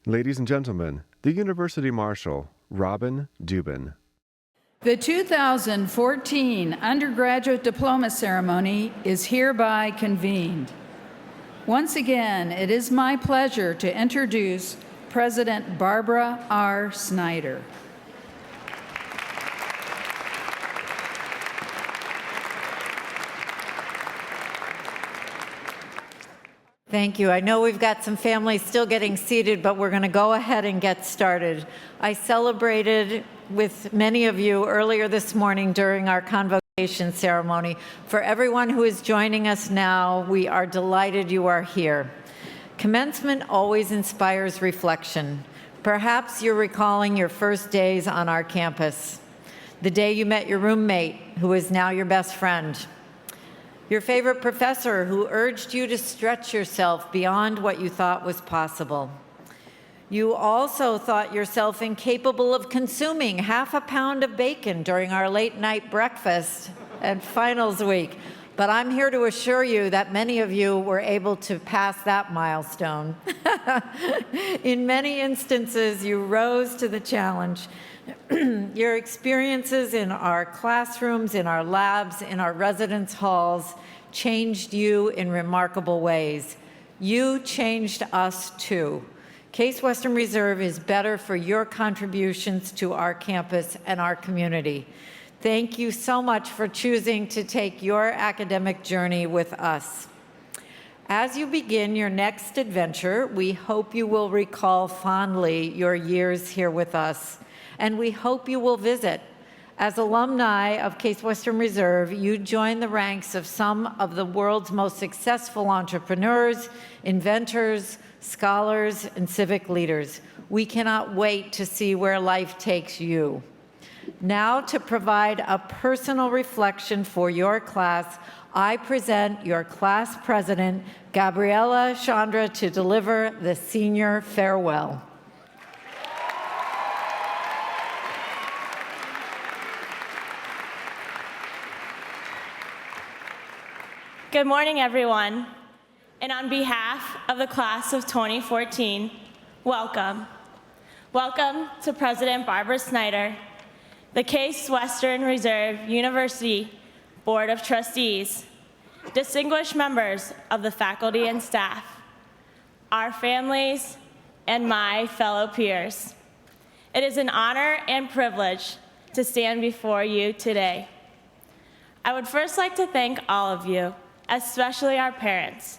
Ladies and gentlemen, the University Marshal, Robin Dubin. The 2014 Undergraduate Diploma Ceremony is hereby convened. Once again, it is my pleasure to introduce President Barbara R. Snyder. Thank you. I know we've got some families still getting seated, but we're going to go ahead and get started. I celebrated with many of you earlier this morning during our convocation ceremony. For everyone who is joining us now, we are delighted you are here. Commencement always inspires reflection. Perhaps you're recalling your first days on our campus, the day you met your roommate, who is now your best friend, your favorite professor who urged you to stretch yourself beyond what you thought was possible. You also thought yourself incapable of consuming half a pound of bacon during our late-night breakfast at finals week. But I'm here to assure you that many of you were able to pass that milestone. In many instances, you rose to the challenge. Your experiences in our classrooms, in our labs, in our residence halls changed you in remarkable ways. You changed us too. Case Western Reserve is better for your contributions to our campus and our community. Thank you so much for choosing to take your academic journey with us. As you begin your next adventure, we hope you will recall fondly your years here with us, and we hope you will visit. As alumni of Case Western Reserve, you join the ranks of some of the world's most successful entrepreneurs, inventors, scholars, and civic leaders. We cannot wait to see where life takes you. Now, to provide a personal reflection for your class, I present your class president, Gabriella Chandra, to deliver the senior farewell. Good morning, everyone. And on behalf of the class of 2014, welcome. Welcome to President Barbara Snyder, the Case Western Reserve University Board of Trustees, distinguished members of the faculty and staff, our families, and my fellow peers. It is an honor and privilege to stand before you today. I would first like to thank all of you, especially our parents,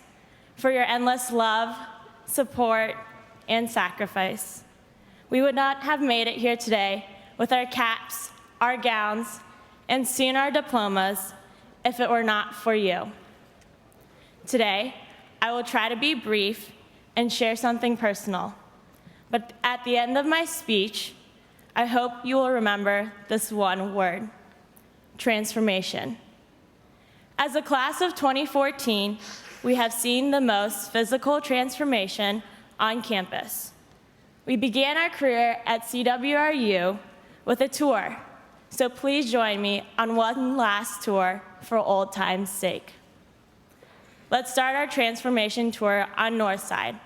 for your endless love, support, and sacrifice. We would not have made it here today with our caps, our gowns, and soon our diplomas if it were not for you. Today, I will try to be brief and share something personal. But at the end of my speech, I hope you will remember this one word: transformation. As a class of 2014, we have seen the most physical transformation on campus. We began our career at CWRU with a tour, so please join me on one last tour for old time's sake. Let's start our transformation tour on Northside,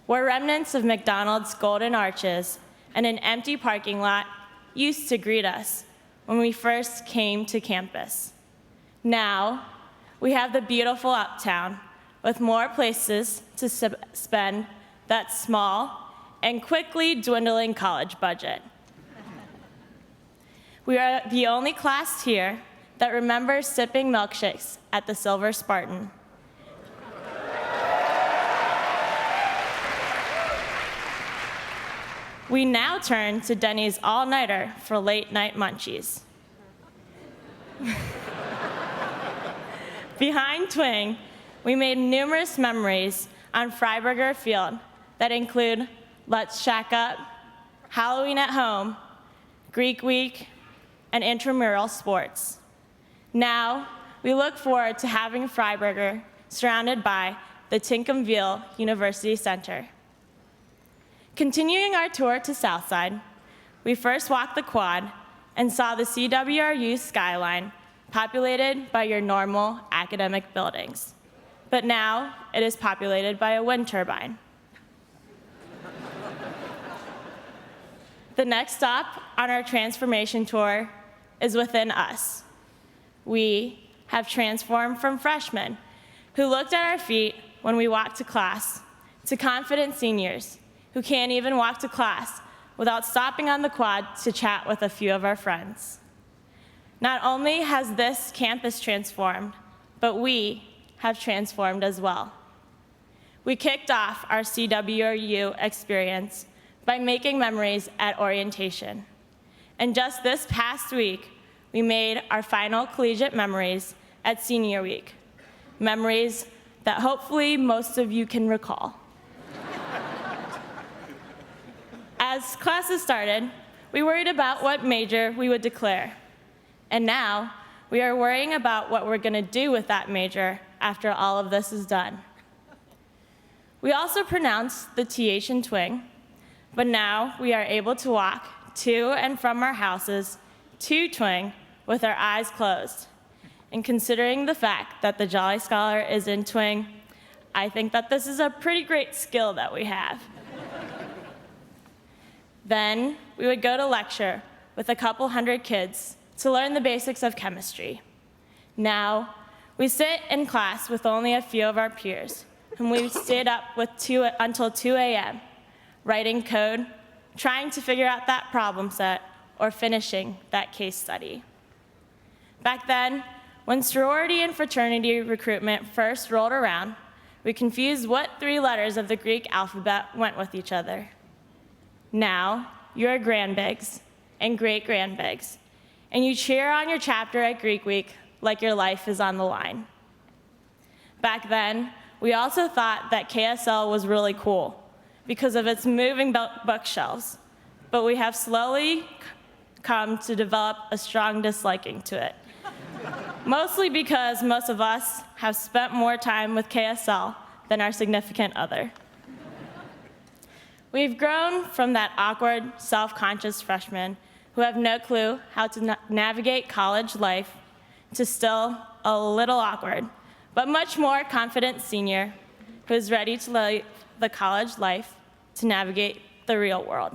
where remnants of McDonald's Golden Arches and an empty parking lot used to greet us when we first came to campus. Now, we have the beautiful Uptown with more places to spend that small and quickly dwindling college budget. We are the only class here that remembers sipping milkshakes at the Silver Spartan. We now turn to Denny's all-nighter for late-night munchies. Behind Twing, we made numerous memories on Freiburger Field that include Let's Shack Up, Halloween at Home, Greek Week, and intramural sports. Now, we look forward to having Freiburger surrounded by the Tinkham-Veal University Center. Continuing our tour to Southside, we first walked the quad and saw the CWRU skyline populated by your normal academic buildings. But now it is populated by a wind turbine. The next stop on our transformation tour is within us. We have transformed from freshmen who looked at our feet when we walked to class to confident seniors who can't even walk to class without stopping on the quad to chat with a few of our friends. Not only has this campus transformed, but we have transformed as well. We kicked off our CWRU experience by making memories at orientation. And just this past week, we made our final collegiate memories at senior week, memories that hopefully most of you can recall. As classes started, we worried about what major we would declare. And now, we are worrying about what we're gonna do with that major after all of this is done. We also pronounced the TH in twing, but now we are able to walk to and from our houses to twing with our eyes closed. And considering the fact that the Jolly Scholar is in twing, I think that this is a pretty great skill that we have. Then we would go to lecture with a couple hundred kids to learn the basics of chemistry. Now, we sit in class with only a few of our peers, whom we stayed up with until 2 a.m., writing code, trying to figure out that problem set, or finishing that case study. Back then, when sorority and fraternity recruitment first rolled around, we confused what 3 letters of the Greek alphabet went with each other. Now, you're grandbigs and great-grandbigs, and you cheer on your chapter at Greek Week like your life is on the line. Back then, we also thought that KSL was really cool because of its moving bookshelves, but we have slowly come to develop a strong disliking to it. Mostly because most of us have spent more time with KSL than our significant other. We've grown from that awkward, self-conscious freshman who have no clue how to navigate college life to still a little awkward, but much more confident senior who is ready to live the college life to navigate the real world.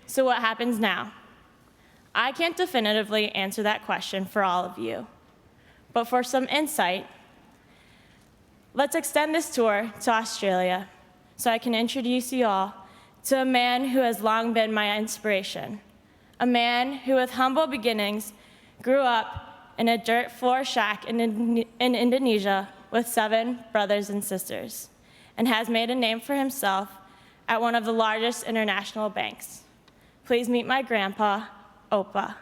So what happens now? I can't definitively answer that question for all of you, but for some insight, let's extend this tour to Australia so I can introduce you all to a man who has long been my inspiration, a man who with humble beginnings grew up in a dirt floor shack in Indonesia with 7 brothers and sisters, and has made a name for himself at one of the largest international banks. Please meet my grandpa, Opa.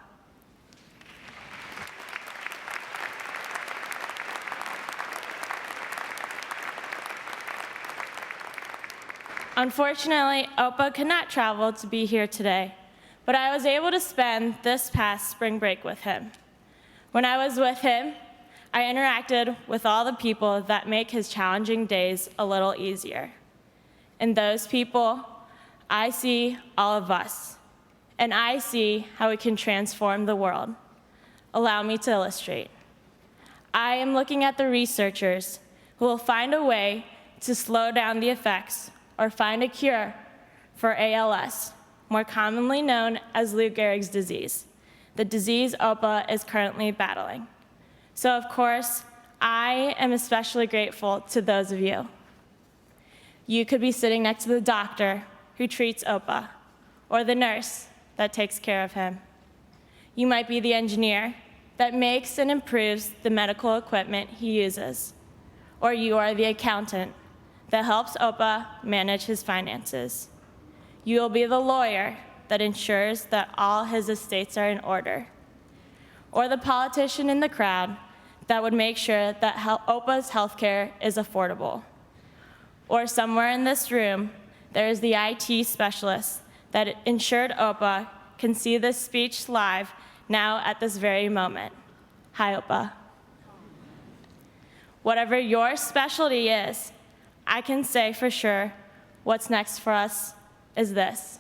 Unfortunately, Opa could not travel to be here today, but I was able to spend this past spring break with him. When I was with him, I interacted with all the people that make his challenging days a little easier. In those people, I see all of us, and I see how we can transform the world. Allow me to illustrate. I am looking at the researchers who will find a way to slow down the effects or find a cure for ALS, more commonly known as Lou Gehrig's disease, the disease Opa is currently battling. So of course, I am especially grateful to those of you. You could be sitting next to the doctor who treats Opa, or the nurse that takes care of him. You might be the engineer that makes and improves the medical equipment he uses, or you are the accountant that helps Opa manage his finances. You will be the lawyer that ensures that all his estates are in order, or the politician in the crowd that would make sure that Opa's healthcare is affordable. Or somewhere in this room, there is the IT specialist that ensured Opa can see this speech live now at this very moment. Hi, Opa. Whatever your specialty is, I can say for sure what's next for us is this,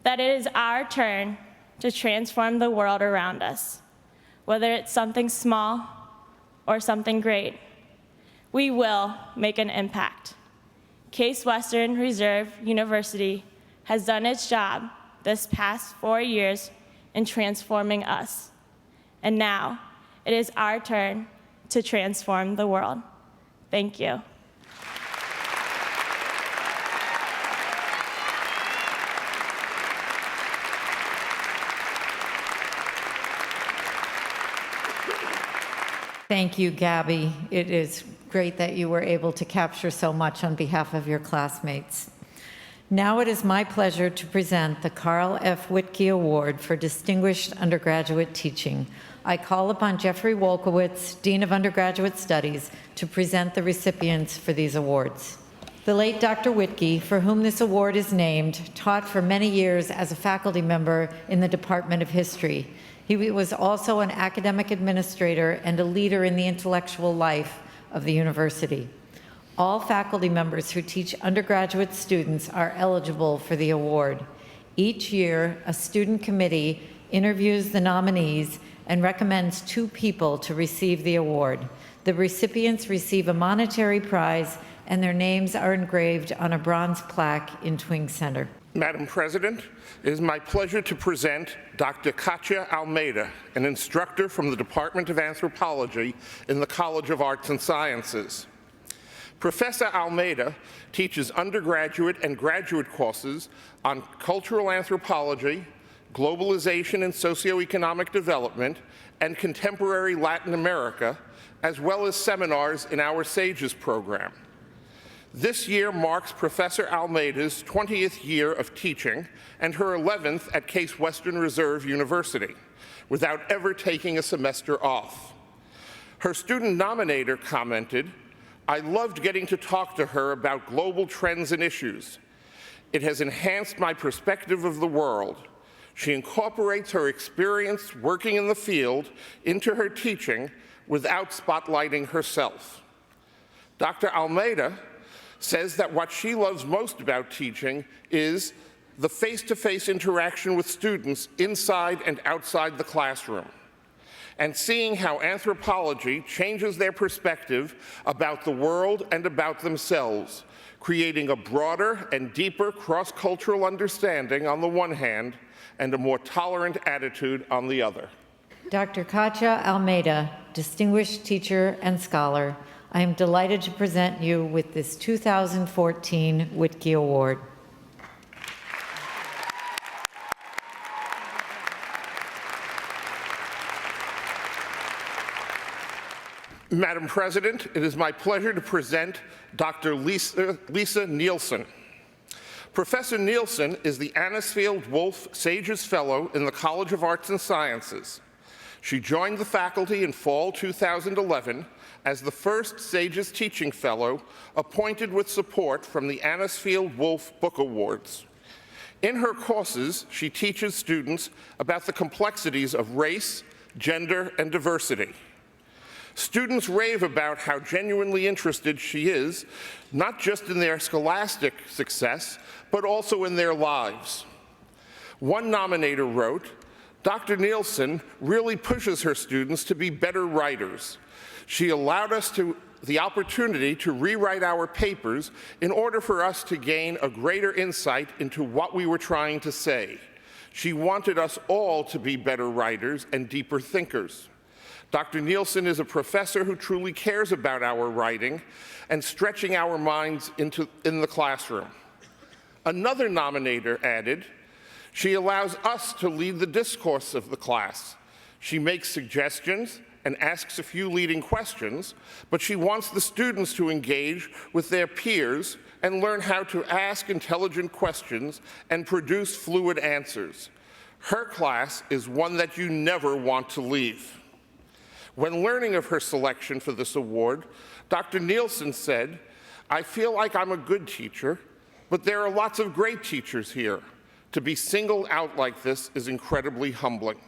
that it is our turn to transform the world around us, whether it's something small or something great. We will make an impact. Case Western Reserve University has done its job this past 4 years in transforming us. And now, it is our turn to transform the world. Thank you. Thank you, Gabby. It is great that you were able to capture so much on behalf of your classmates. Now it is my pleasure to present the Carl F. Whitkey Award for Distinguished Undergraduate Teaching. I call upon Jeffrey Wolkowitz, Dean of Undergraduate Studies, to present the recipients for these awards. The late Dr. Whitkey, for whom this award is named, taught for many years as a faculty member in the Department of History. He was also an academic administrator and a leader in the intellectual life of the university. All faculty members who teach undergraduate students are eligible for the award. Each year, a student committee interviews the nominees and recommends 2 people to receive the award. The recipients receive a monetary prize, and their names are engraved on a bronze plaque in Twing Center. Madam President, it is my pleasure to present Dr. Katya Almeida, an instructor from the Department of Anthropology in the College of Arts and Sciences. Professor Almeida teaches undergraduate and graduate courses on cultural anthropology, globalization and socioeconomic development, and contemporary Latin America, as well as seminars in our SAGES program. This year marks Professor Almeida's 20th year of teaching and her 11th at Case Western Reserve University, without ever taking a semester off. Her student nominator commented, "I loved getting to talk to her about global trends and issues. It has enhanced my perspective of the world. She incorporates her experience working in the field into her teaching without spotlighting herself." Dr. Almeida says that what she loves most about teaching is the face-to-face interaction with students inside and outside the classroom, and seeing how anthropology changes their perspective about the world and about themselves, creating a broader and deeper cross-cultural understanding on the one hand, and a more tolerant attitude on the other. Dr. Katya Almeida, distinguished teacher and scholar, I am delighted to present you with this 2014 Whitkey Award. Madam President, it is my pleasure to present Dr. Lisa Nielsen. Professor Nielsen is the Anisfield Wolf SAGES Fellow in the College of Arts and Sciences. She joined the faculty in fall 2011 as the first SAGES Teaching Fellow appointed with support from the Anisfield Wolf Book Awards. In her courses, she teaches students about the complexities of race, gender, and diversity. Students rave about how genuinely interested she is, not just in their scholastic success, but also in their lives. One nominator wrote, "Dr. Nielsen really pushes her students to be better writers. She allowed us the opportunity to rewrite our papers in order for us to gain a greater insight into what we were trying to say. She wanted us all to be better writers and deeper thinkers." Dr. Nielsen is a professor who truly cares about our writing and stretching our minds in the classroom. Another nominator added, "She allows us to lead the discourse of the class. She makes suggestions and asks a few leading questions, but she wants the students to engage with their peers and learn how to ask intelligent questions and produce fluid answers. Her class is one that you never want to leave." When learning of her selection for this award, Dr. Nielsen said, "I feel like I'm a good teacher, but there are lots of great teachers here. To be singled out like this is incredibly humbling."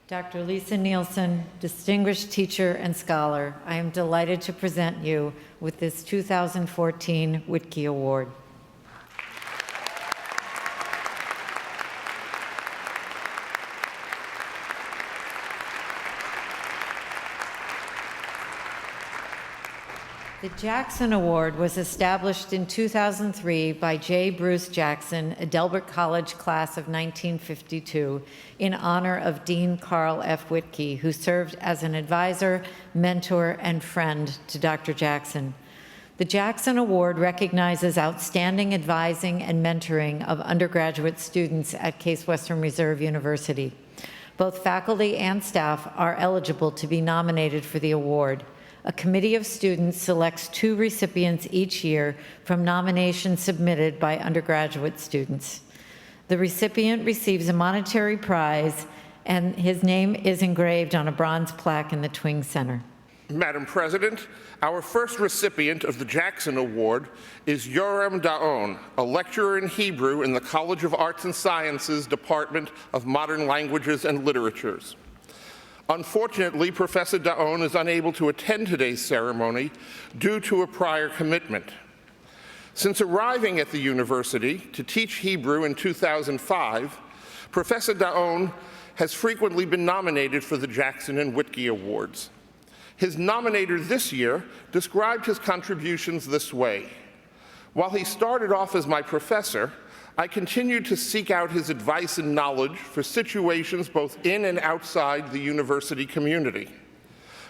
Dr. Lisa Nielsen, distinguished teacher and scholar, I am delighted to present you with this 2014 Whitkey Award. The Jackson Award was established in 2003 by J. Bruce Jackson, a Delbert College class of 1952, in honor of Dean Carl F. Whitkey, who served as an advisor, mentor, and friend to Dr. Jackson. The Jackson Award recognizes outstanding advising and mentoring of undergraduate students at Case Western Reserve University. Both faculty and staff are eligible to be nominated for the award. A committee of students selects 2 recipients each year from nominations submitted by undergraduate students. The recipient receives a monetary prize, and his name is engraved on a bronze plaque in the Twing Center. Madam President, our first recipient of the Jackson Award is Yoram Daon, a lecturer in Hebrew in the College of Arts and Sciences Department of Modern Languages and Literatures. Unfortunately, Professor Daon is unable to attend today's ceremony due to a prior commitment. Since arriving at the university to teach Hebrew in 2005, Professor Daon has frequently been nominated for the Jackson and Whitkey Awards. His nominator this year described his contributions this way: "While he started off as my professor, I continued to seek out his advice and knowledge for situations both in and outside the university community.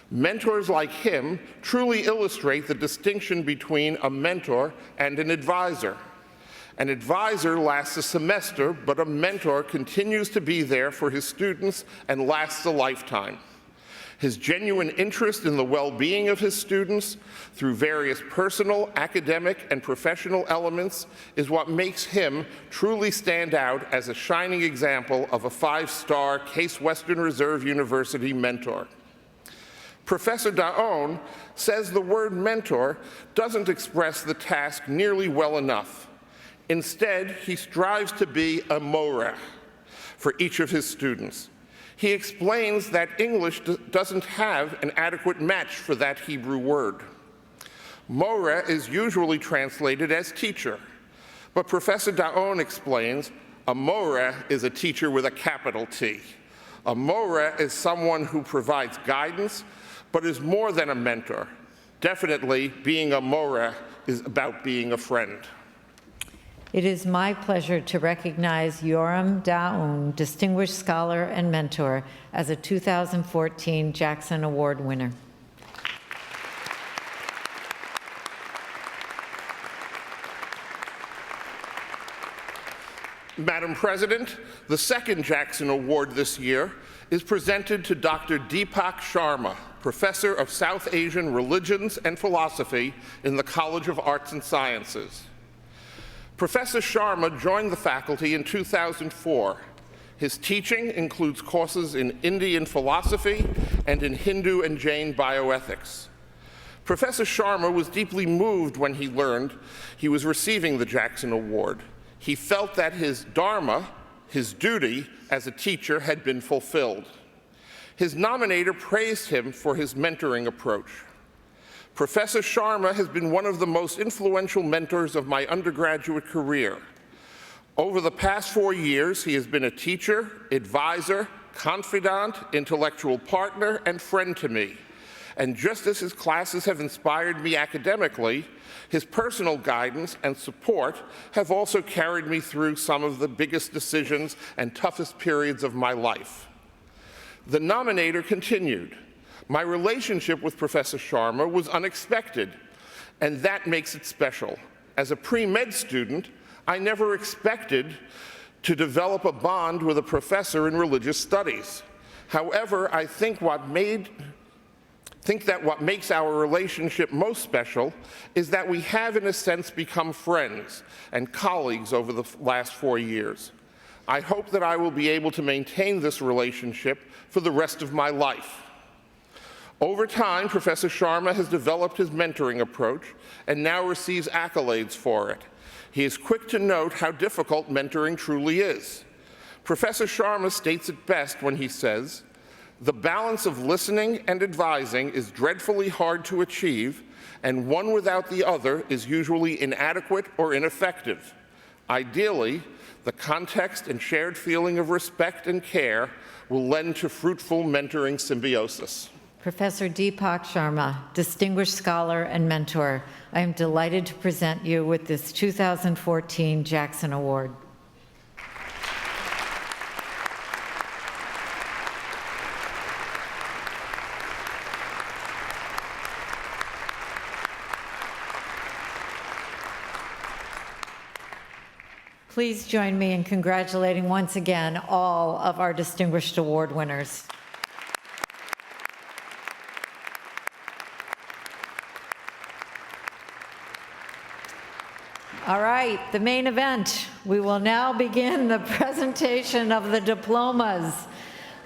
Mentors like him truly illustrate the distinction between a mentor and an advisor. An advisor lasts a semester, but a mentor continues to be there for his students and lasts a lifetime. His genuine interest in the well-being of his students through various personal, academic, and professional elements is what makes him truly stand out as a shining example of a 5-star Case Western Reserve University mentor." Professor Daon says the word mentor doesn't express the task nearly well enough. Instead, he strives to be a moreh for each of his students. He explains that English doesn't have an adequate match for that Hebrew word. Moreh is usually translated as teacher, but Professor Daon explains a moreh is a teacher with a capital T. A moreh is someone who provides guidance, but is more than a mentor. Definitely, being a moreh is about being a friend. It is my pleasure to recognize Yoram Daon, Distinguished Scholar and Mentor, as a 2014 Jackson Award winner. Madam President, the second Jackson Award this year is presented to Dr. Deepak Sharma, Professor of South Asian Religions and Philosophy in the College of Arts and Sciences. Professor Sharma joined the faculty in 2004. His teaching includes courses in Indian philosophy and in Hindu and Jain bioethics. Professor Sharma was deeply moved when he learned he was receiving the Jackson Award. He felt that his dharma, his duty as a teacher, had been fulfilled. His nominator praised him for his mentoring approach. Professor Sharma has been one of the most influential mentors of my undergraduate career. Over the past 4 years, he has been a teacher, advisor, confidant, intellectual partner, and friend to me. And just as his classes have inspired me academically, his personal guidance and support have also carried me through some of the biggest decisions and toughest periods of my life. The nominator continued, "My relationship with Professor Sharma was unexpected, and that makes it special. As a pre-med student, I never expected to develop a bond with a professor in religious studies. However, I think that what makes our relationship most special is that we have, in a sense, become friends and colleagues over the last 4 years. I hope that I will be able to maintain this relationship for the rest of my life." Over time, Professor Sharma has developed his mentoring approach and now receives accolades for it. He is quick to note how difficult mentoring truly is. Professor Sharma states it best when he says, "The balance of listening and advising is dreadfully hard to achieve, and one without the other is usually inadequate or ineffective. Ideally, the context and shared feeling of respect and care will lend to fruitful mentoring symbiosis." Professor Deepak Sharma, distinguished scholar and mentor, I am delighted to present you with this 2014 Jackson Award. Please join me in congratulating once again all of our distinguished award winners. All right, the main event. We will now begin the presentation of the diplomas.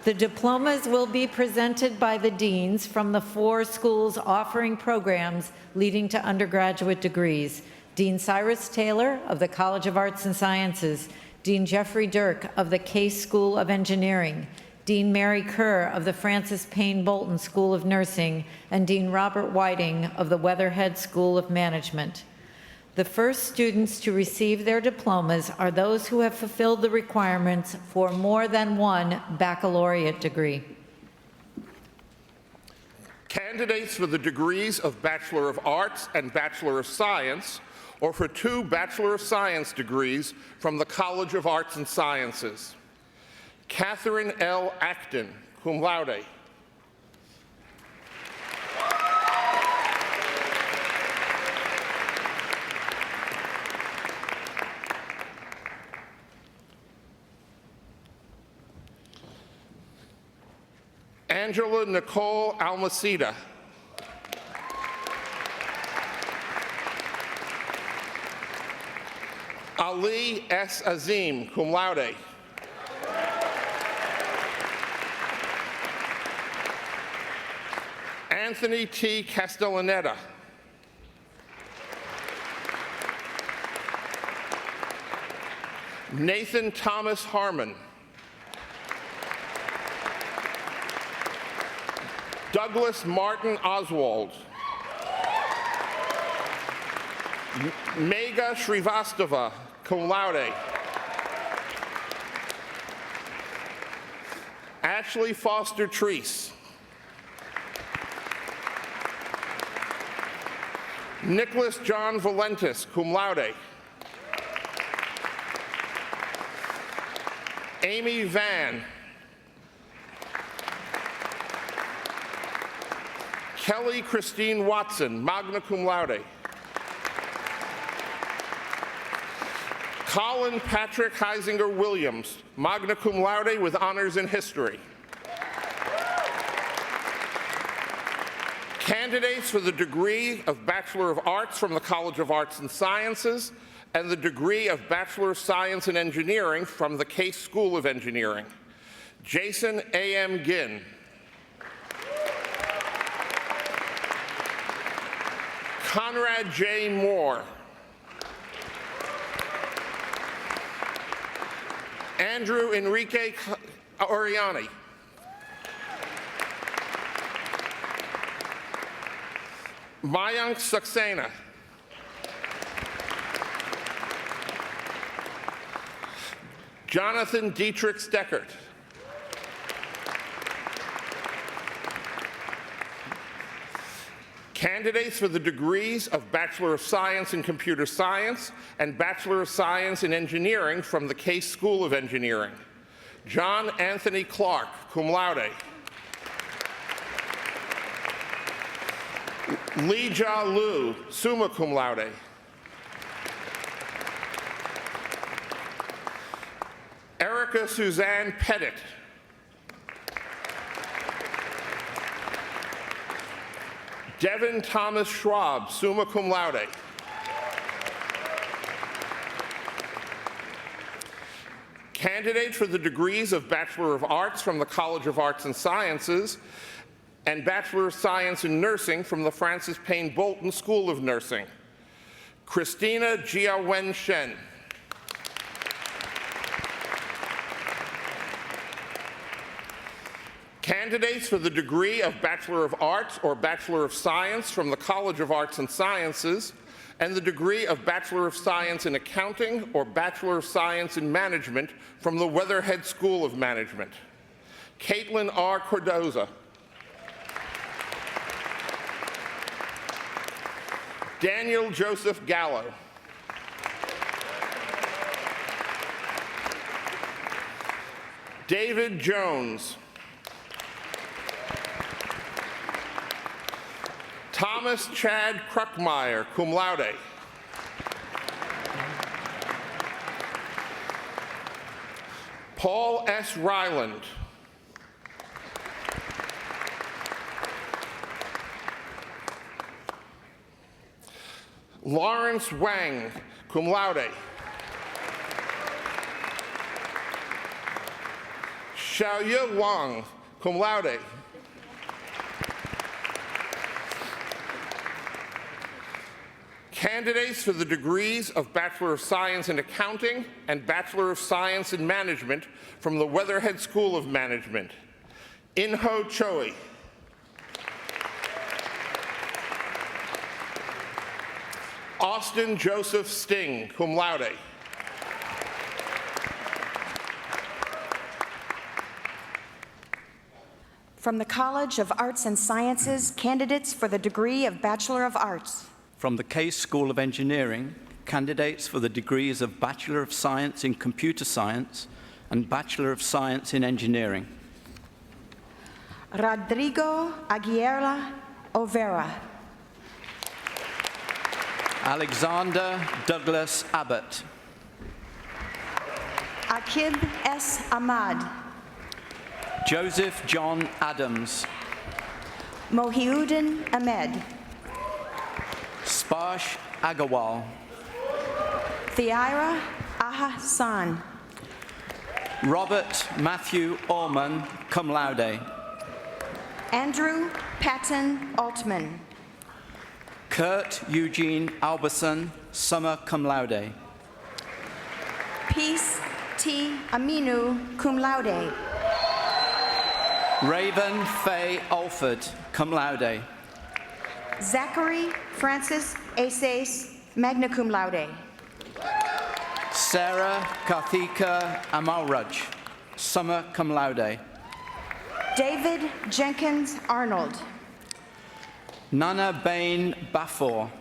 The diplomas will be presented by the deans from the 4 schools offering programs leading to undergraduate degrees. Dean Cyrus Taylor of the College of Arts and Sciences, Dean Jeffrey Dirk of the Case School of Engineering, Dean Mary Kerr of the Francis Payne Bolton School of Nursing, and Dean Robert Whiting of the Weatherhead School of Management. The first students to receive their diplomas are those who have fulfilled the requirements for more than one baccalaureate degree. Candidates for the degrees of Bachelor of Arts and Bachelor of Science, or for 2 Bachelor of Science degrees from the College of Arts and Sciences. Catherine L. Acton, cum laude. Angela Nicole Almacida. Ali S. Azim, cum laude. Anthony T. Castellaneta. Nathan Thomas Harmon. Douglas Martin Oswald. Megha Srivastava, cum laude. Ashley Foster Treese. Nicholas John Valentis, cum laude. Amy Van. Kelly Christine Watson, magna cum laude. Colin Patrick Heisinger Williams, magna cum laude with honors in history. Candidates for the degree of Bachelor of Arts from the College of Arts and Sciences and the degree of Bachelor of Science in Engineering from the Case School of Engineering. Jason A.M. Ginn. Conrad J. Moore. Andrew Enrique Oriani. Mayank Saxena. Jonathan Dietrich Steckert. Candidates for the degrees of Bachelor of Science in Computer Science and Bachelor of Science in Engineering from the Case School of Engineering. John Anthony Clark, cum laude. Lee Jia Lu, summa cum laude. Erica Suzanne Pettit. Devin Thomas Schwab, summa cum laude. Candidates for the degrees of Bachelor of Arts from the College of Arts and Sciences and Bachelor of Science in Nursing from the Francis Payne Bolton School of Nursing. Christina Jia-Wen Shen. Candidates for the degree of Bachelor of Arts or Bachelor of Science from the College of Arts and Sciences and the degree of Bachelor of Science in Accounting or Bachelor of Science in Management from the Weatherhead School of Management. Caitlin R. Cordoza. Daniel Joseph Gallo. David Jones. Thomas Chad Kruckmeyer, cum laude. Paul S. Ryland. Lawrence Wang, cum laude. Xiaoye Wang, cum laude. Candidates for the degrees of Bachelor of Science in Accounting and Bachelor of Science in Management from the Weatherhead School of Management. In-ho Choi. Austin Joseph Sting, cum laude. From the College of Arts and Sciences, candidates for the degree of Bachelor of Arts. From the Case School of Engineering, candidates for the degrees of Bachelor of Science in Computer Science and Bachelor of Science in Engineering. Rodrigo Aguilera Overa. Alexander Douglas Abbott. Akib S. Ahmad. Joseph John Adams. Mohiuddin Ahmed. Sparsh Agarwal. Thiara Ahsan. Robert Matthew Orman, cum laude. Andrew Patton Altman. Kurt Eugene Alberson, summa cum laude. Peace T. Aminu, cum laude. Raven Faye Alford, cum laude. Zachary Francis Aces, magna cum laude. Sarah Karthika Amalraj, summa cum laude. David Jenkins Arnold. Nana Bain Bafor.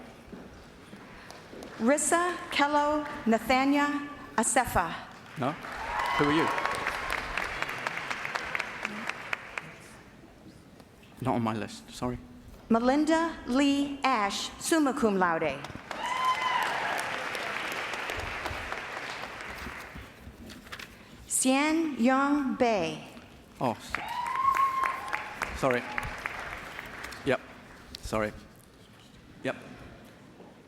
Rissa Kello Nathania Asefa. No? Who are you? Not on my list, sorry. Melinda Lee Ash, summa cum laude. Xian Yong Bei. Oh, sorry. Yep, sorry. Yep.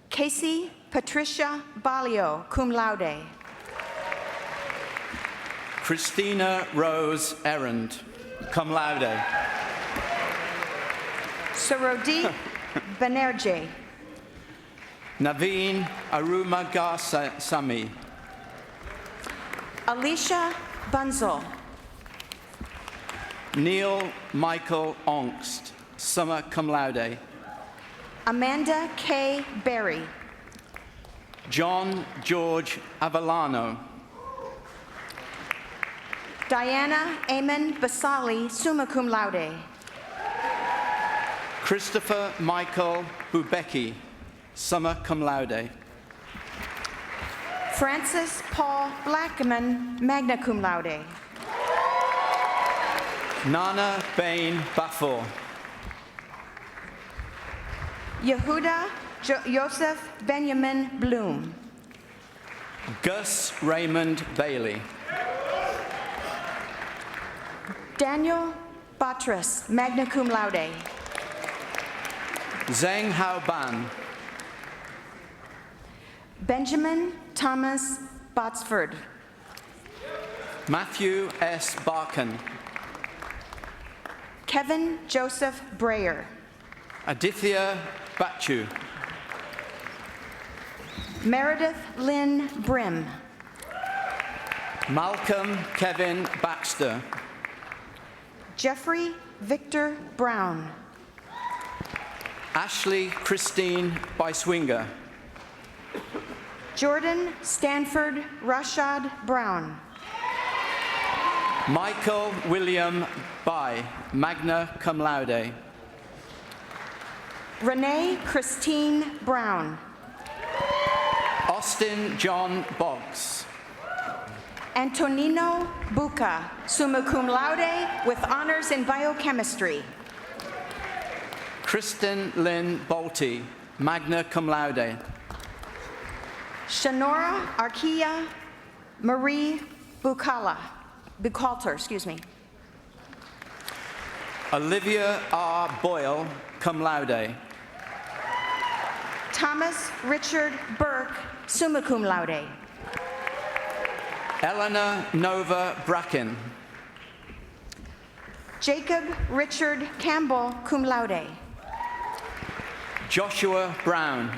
Casey Patricia Balio, cum laude. Christina Rose Errand, cum laude. Sarodeep Banerjee. Naveen Arumagasamy. Alicia Bunzel. Neil Michael Ongst, summa cum laude. Amanda K. Berry. John George Avellano. Diana Amon Basali, summa cum laude. Christopher Michael Bubecki, summa cum laude. Francis Paul Blackman, magna cum laude. Nana Bain Bafor. Yehuda Joseph Benjamin Bloom. Gus Raymond Bailey. Daniel Batras, magna cum laude. Zheng Hao Ban. Benjamin Thomas Botsford. Matthew S. Barkan. Kevin Joseph Breyer. Aditya Bachu. Meredith Lynn Brim. Malcolm Kevin Baxter. Jeffrey Victor Brown. Ashley Christine Beiswinger. Jordan Stanford Rashad Brown. Michael William Bai, magna cum laude. Renee Christine Brown. Austin John Boggs. Antonino Buca, summa cum laude, with honors in biochemistry. Kristen Lynn Bolte, magna cum laude. Shanora Arkia Marie Buchalter, excuse me. Olivia R. Boyle, cum laude. Thomas Richard Burke, summa cum laude. Eleanor Nova Bracken. Jacob Richard Campbell, cum laude. Joshua Brown.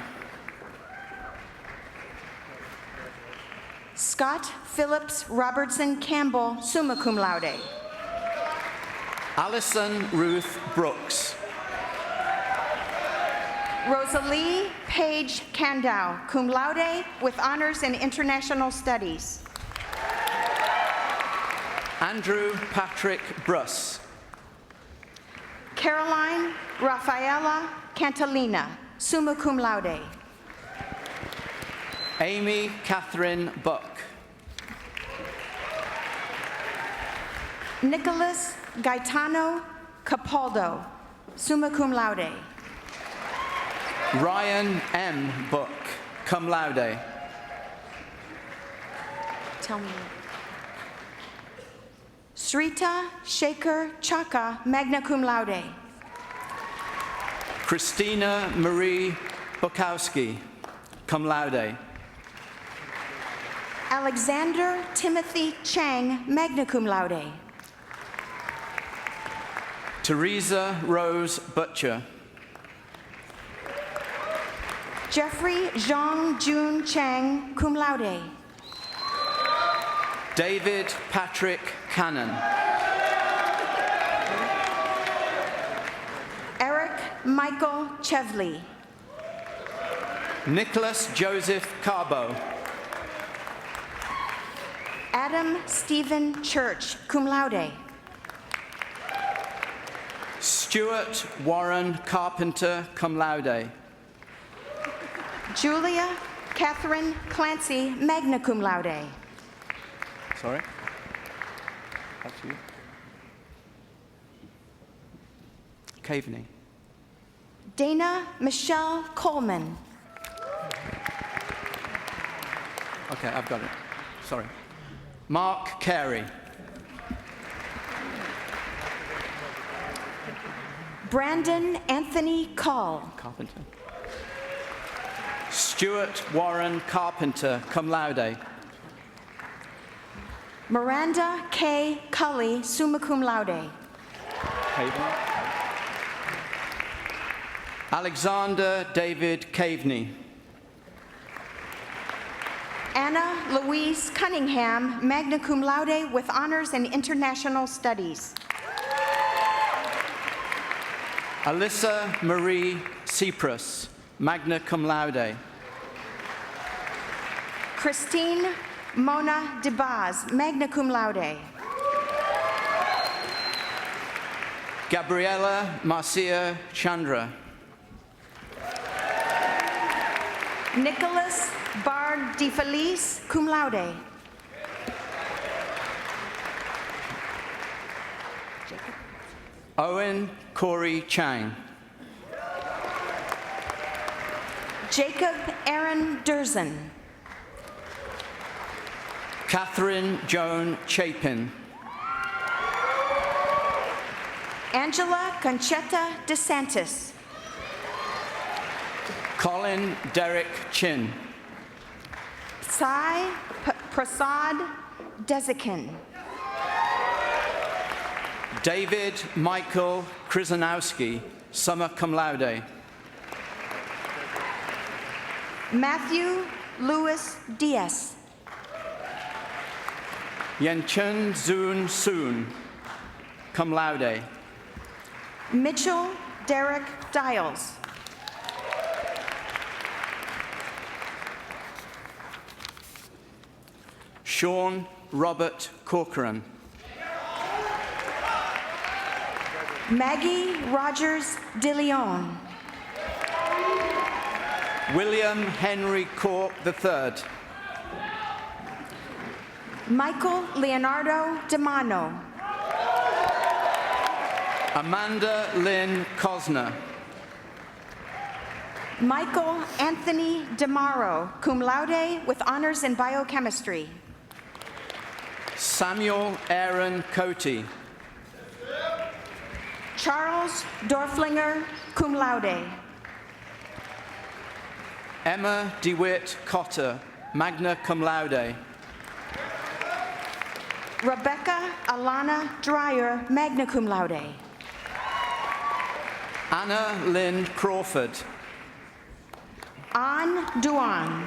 Scott Phillips Robertson Campbell, summa cum laude. Alison Ruth Brooks. Rosalie Page Candow, cum laude, with honors in international studies. Andrew Patrick Bruss. Caroline Rafaela Cantalina, summa cum laude. Amy Catherine Buck. Nicholas Gaetano Capaldo, summa cum laude. Ryan M. Buck, cum laude. Tell me. Srita Shekhar Chaka, magna cum laude. Christina Marie Bukowski, cum laude. Alexander Timothy Chang, magna cum laude. Teresa Rose Butcher. Jeffrey Zhang Jun Chang, cum laude. David Patrick Cannon. Eric Michael Chevley. Nicholas Joseph Carbo. Adam Stephen Church, cum laude. Stuart Warren Carpenter, cum laude. Julia Catherine Clancy, magna cum laude. Sorry? That's you. Caveney. Dana Michelle Coleman. Okay, I've got it. Sorry. Mark Carey. Brandon Anthony Call. Carpenter. Stuart Warren Carpenter, cum laude. Miranda K. Cully, summa cum laude. Caveney. Alexander David Caveney. Anna Louise Cunningham, magna cum laude, with honors in international studies. Alyssa Marie Cyprus, magna cum laude. Christine Mona DeBaz, magna cum laude. Gabriela Marcia Chandra. Nicholas Bard de Felice, cum laude. Owen Corey Chang. Jacob Aaron Durzen. Catherine Joan Chapin. Angela Conchetta DeSantis. Colin Derek Chin. Sai Prasad Desikin. David Michael Krzyzanowski, summa cum laude. Matthew Louis Diaz. Yenchun Zun Soon, cum laude. Mitchell Derek Dials. Sean Robert Corcoran. Maggie Rogers de Leon. William Henry Cork III. Michael Leonardo DeMano. Amanda Lynn Cosner. Michael Anthony DeMaro, cum laude with honors in biochemistry. Samuel Aaron Cote. Charles Dorflinger, cum laude. Emma DeWitt Cotter, magna cum laude. Rebecca Alana Dreyer, magna cum laude. Anna Lynn Crawford. An Duan.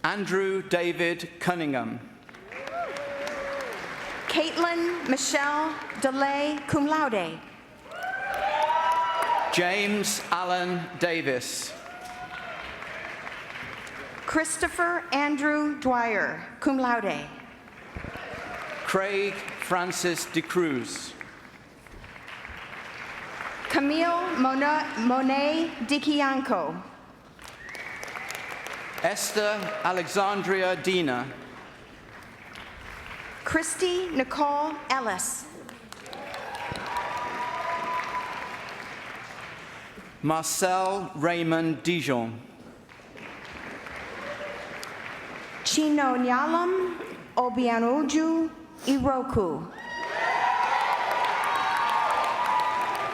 Andrew David Cunningham. Caitlin Michelle DeLay, cum laude. James Allen Davis. Christopher Andrew Dwyer, cum laude. Craig Francis de Cruz. Camille Monet Dikianko. Esther Alexandria Dina. Christy Nicole Ellis. Marcel Raymond Dijon. Chino Nyalam Obianuju Iroku.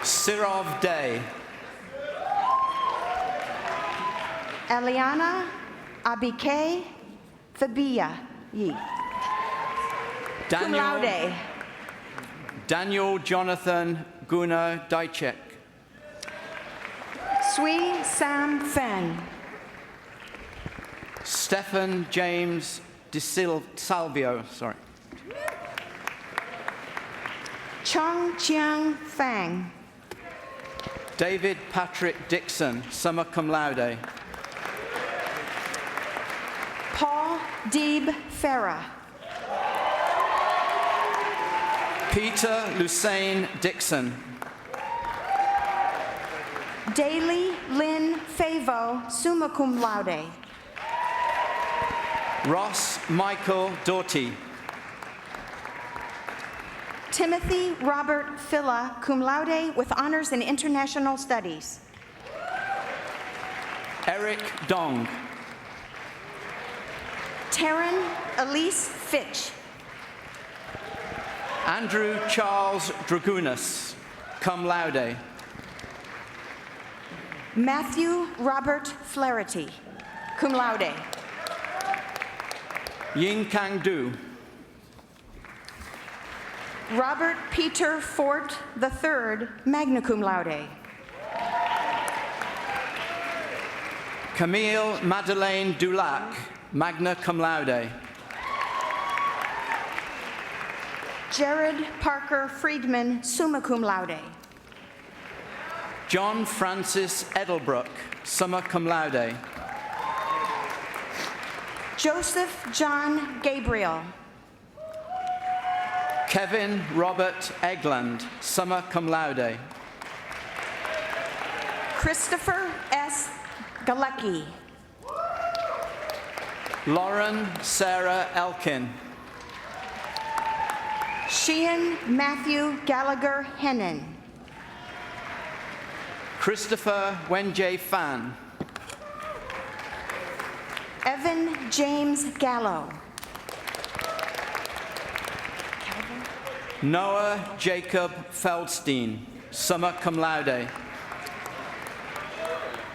Sirov Day. Eliana Abike Fabia Yi. Cum laude. Daniel Jonathan Guna Dajcek. Sui Sam Fen. Stephen James Salvio. Chung Chiang Fang. David Patrick Dixon, summa cum laude. Paul Deeb Farah. Peter Lusain Dixon. Daly Lynn Favo, summa cum laude. Ross Michael Doughty. Timothy Robert Filla, cum laude with honors in international studies. Eric Dong. Taryn Elise Fitch. Andrew Charles Dragunas, cum laude. Matthew Robert Flaherty, cum laude. Ying Kang Du. Robert Peter Fort III, magna cum laude. Camille Madeleine Dulac, magna cum laude. Jared Parker Friedman, summa cum laude. John Francis Edelbrook, summa cum laude. Joseph John Gabriel. Kevin Robert Egland, summa cum laude. Christopher S. Galecki. Lauren Sarah Elkin. Sheehan Matthew Gallagher Hennon. Christopher Wenjay Fan. Evan James Gallo. Noah Jacob Feldstein, summa cum laude.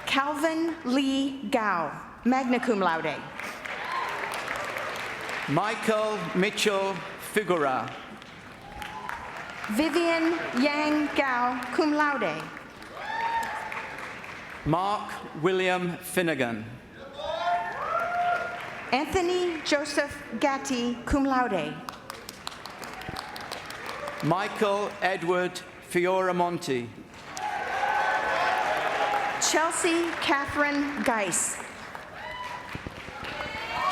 Calvin Lee Gao, magna cum laude. Michael Mitchell Figura. Vivian Yang Gao, cum laude. Mark William Finnegan. Anthony Joseph Gatti, cum laude. Michael Edward Fioramonti. Chelsea Catherine Geis.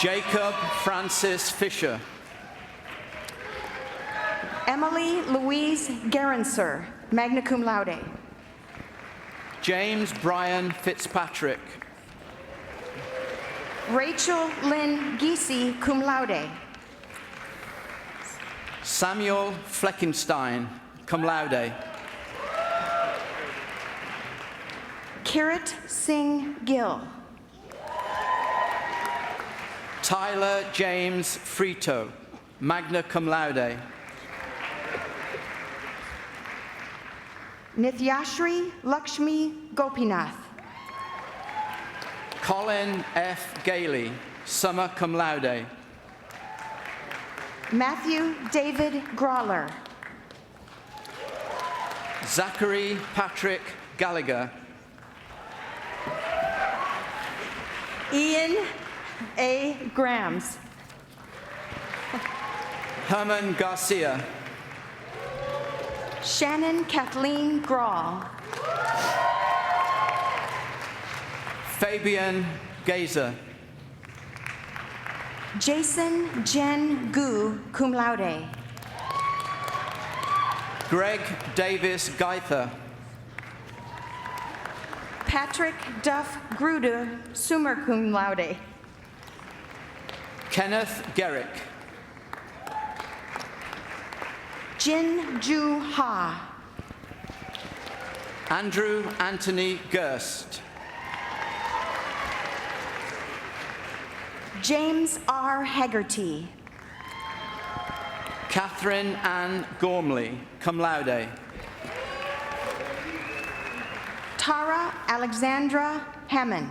Jacob Francis Fisher. Emily Louise Gerenser, magna cum laude. James Brian Fitzpatrick. Rachel Lynn Giese, cum laude. Samuel Fleckenstein, cum laude. Kirit Singh Gill. Tyler James Frito, magna cum laude. Nithyashri Lakshmi Gopinath. Colin F. Gailey, summa cum laude. Matthew David Grawler. Zachary Patrick Gallagher. Ian A. Grams. Herman Garcia. Shannon Kathleen Grawl. Fabian Gazer. Jason Jen Gu, cum laude. Greg Davis Geither. Patrick Duff Gruder, summa cum laude. Kenneth Garrick. Jin Ju Ha. Andrew Anthony Gerst. James R. Haggerty. Catherine Ann Gormley, cum laude. Tara Alexandra Hammond.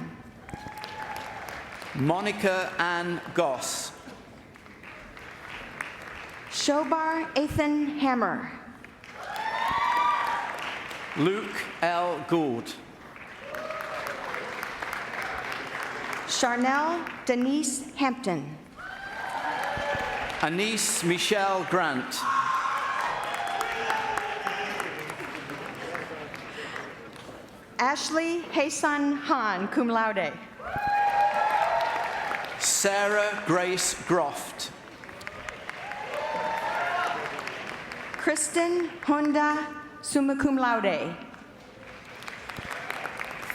Monica Ann Goss. Shobar Ethan Hammer. Luke L. Gould. Charnel Denise Hampton. Anise Michelle Grant. Ashley Hasan Han, cum laude. Sarah Grace Groft. Kristen Honda, summa cum laude.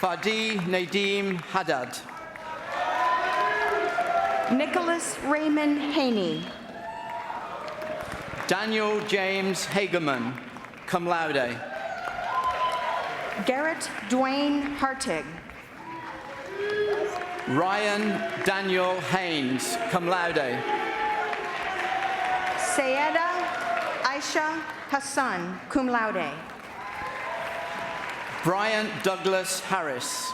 Fadi Nadim Haddad. Nicholas Raymond Haney. Daniel James Hagerman, cum laude. Garrett Dwayne Hartig. Ryan Daniel Haynes, cum laude. Sayeda Aisha Hassan, cum laude. Brian Douglas Harris.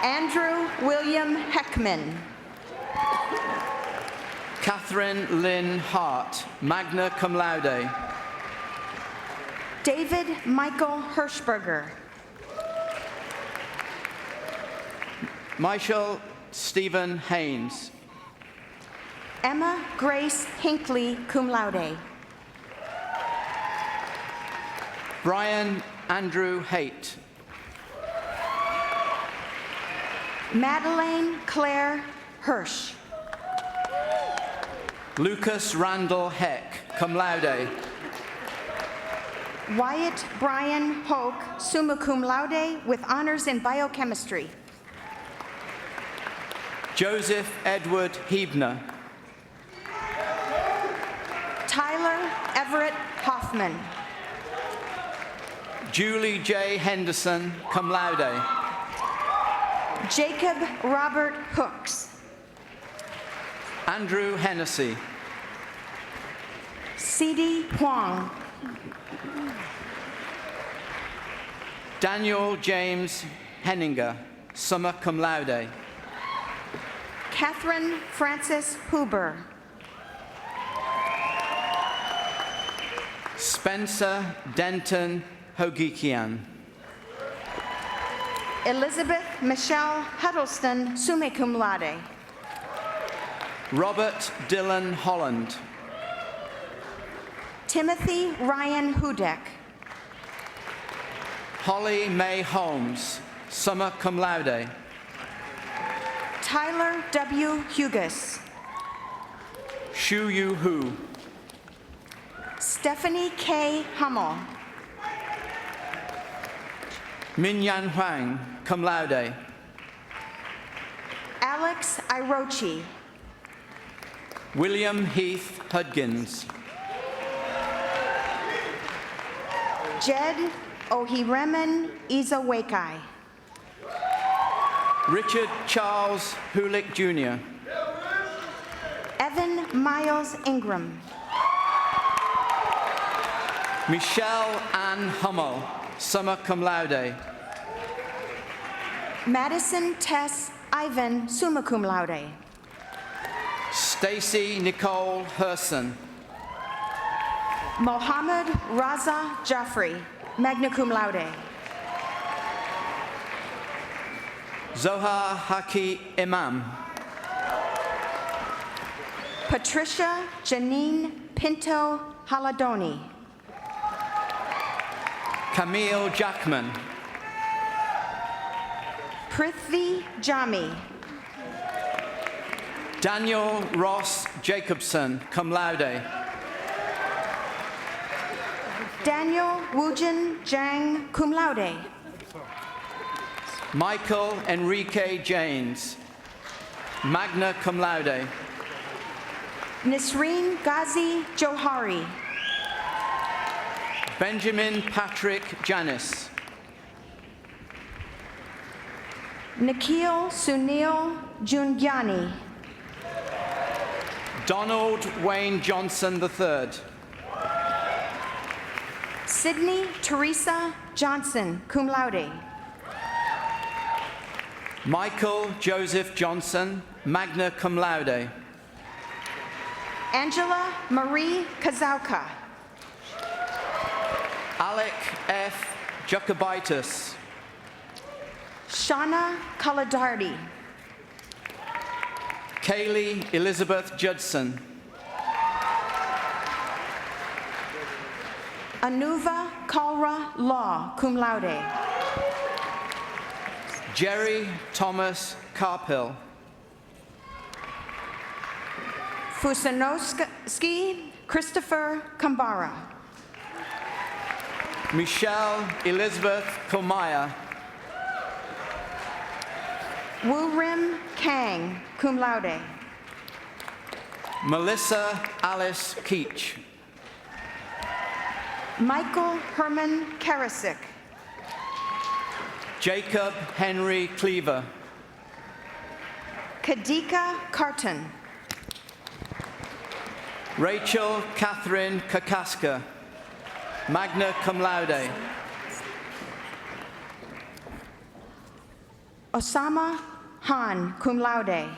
Andrew William Heckman. Catherine Lynn Hart, magna cum laude. David Michael Hirschberger. Michael Stephen Haynes. Emma Grace Hinckley, cum laude. Brian Andrew Haight. Madeleine Claire Hirsch. Lucas Randall Heck, cum laude. Wyatt Brian Hoke, summa cum laude, with honors in biochemistry. Joseph Edward Hebner. Tyler Everett Hoffman. Julie J. Henderson, cum laude. Jacob Robert Hooks. Andrew Hennessy. C.D. Huang. Daniel James Henninger, summa cum laude. Catherine Frances Huber. Spencer Denton Hogikian. Elizabeth Michelle Huddleston, summa cum laude. Robert Dylan Holland. Timothy Ryan Hudek. Holly May Holmes, summa cum laude. Tyler W. Hugus. Shu Yu Hu. Stephanie K. Hummel. Minyan Huang, cum laude. Alex Irochi. William Heath Hudgins. Jed Ohiremen Izawekai. Richard Charles Hulick Jr. Evan Miles Ingram. Michelle Ann Hummel, summa cum laude. Madison Tess Ivan, summa cum laude. Stacy Nicole Herson. Mohammed Raza Jaffrey, magna cum laude. Zohar Haki Imam. Patricia Janine Pinto Haladoni. Camille Jackman. Prithvi Jami. Daniel Ross Jacobson, cum laude. Daniel Wujin Zhang, cum laude. Michael Enrique Janes, magna cum laude. Nisreen Ghazi Johari. Benjamin Patrick Janis. Nikhil Sunil Jungyani. Donald Wayne Johnson III. Sydney Teresa Johnson, cum laude. Michael Joseph Johnson, magna cum laude. Angela Marie Kazauka. Alec F. Jacobitis. Shauna Kaladardi. Kaylee Elizabeth Judson. Anuva Kalra Law, cum laude. Jerry Thomas Carpill. Fusanowski Christopher Kambara. Michelle Elizabeth Komaya. Woo-Rim Kang, cum laude. Melissa Alice Keach. Michael Herman Karasik. Jacob Henry Cleaver. Kadika Carton. Rachel Catherine Kakaska, magna cum laude. Osama Han, cum laude.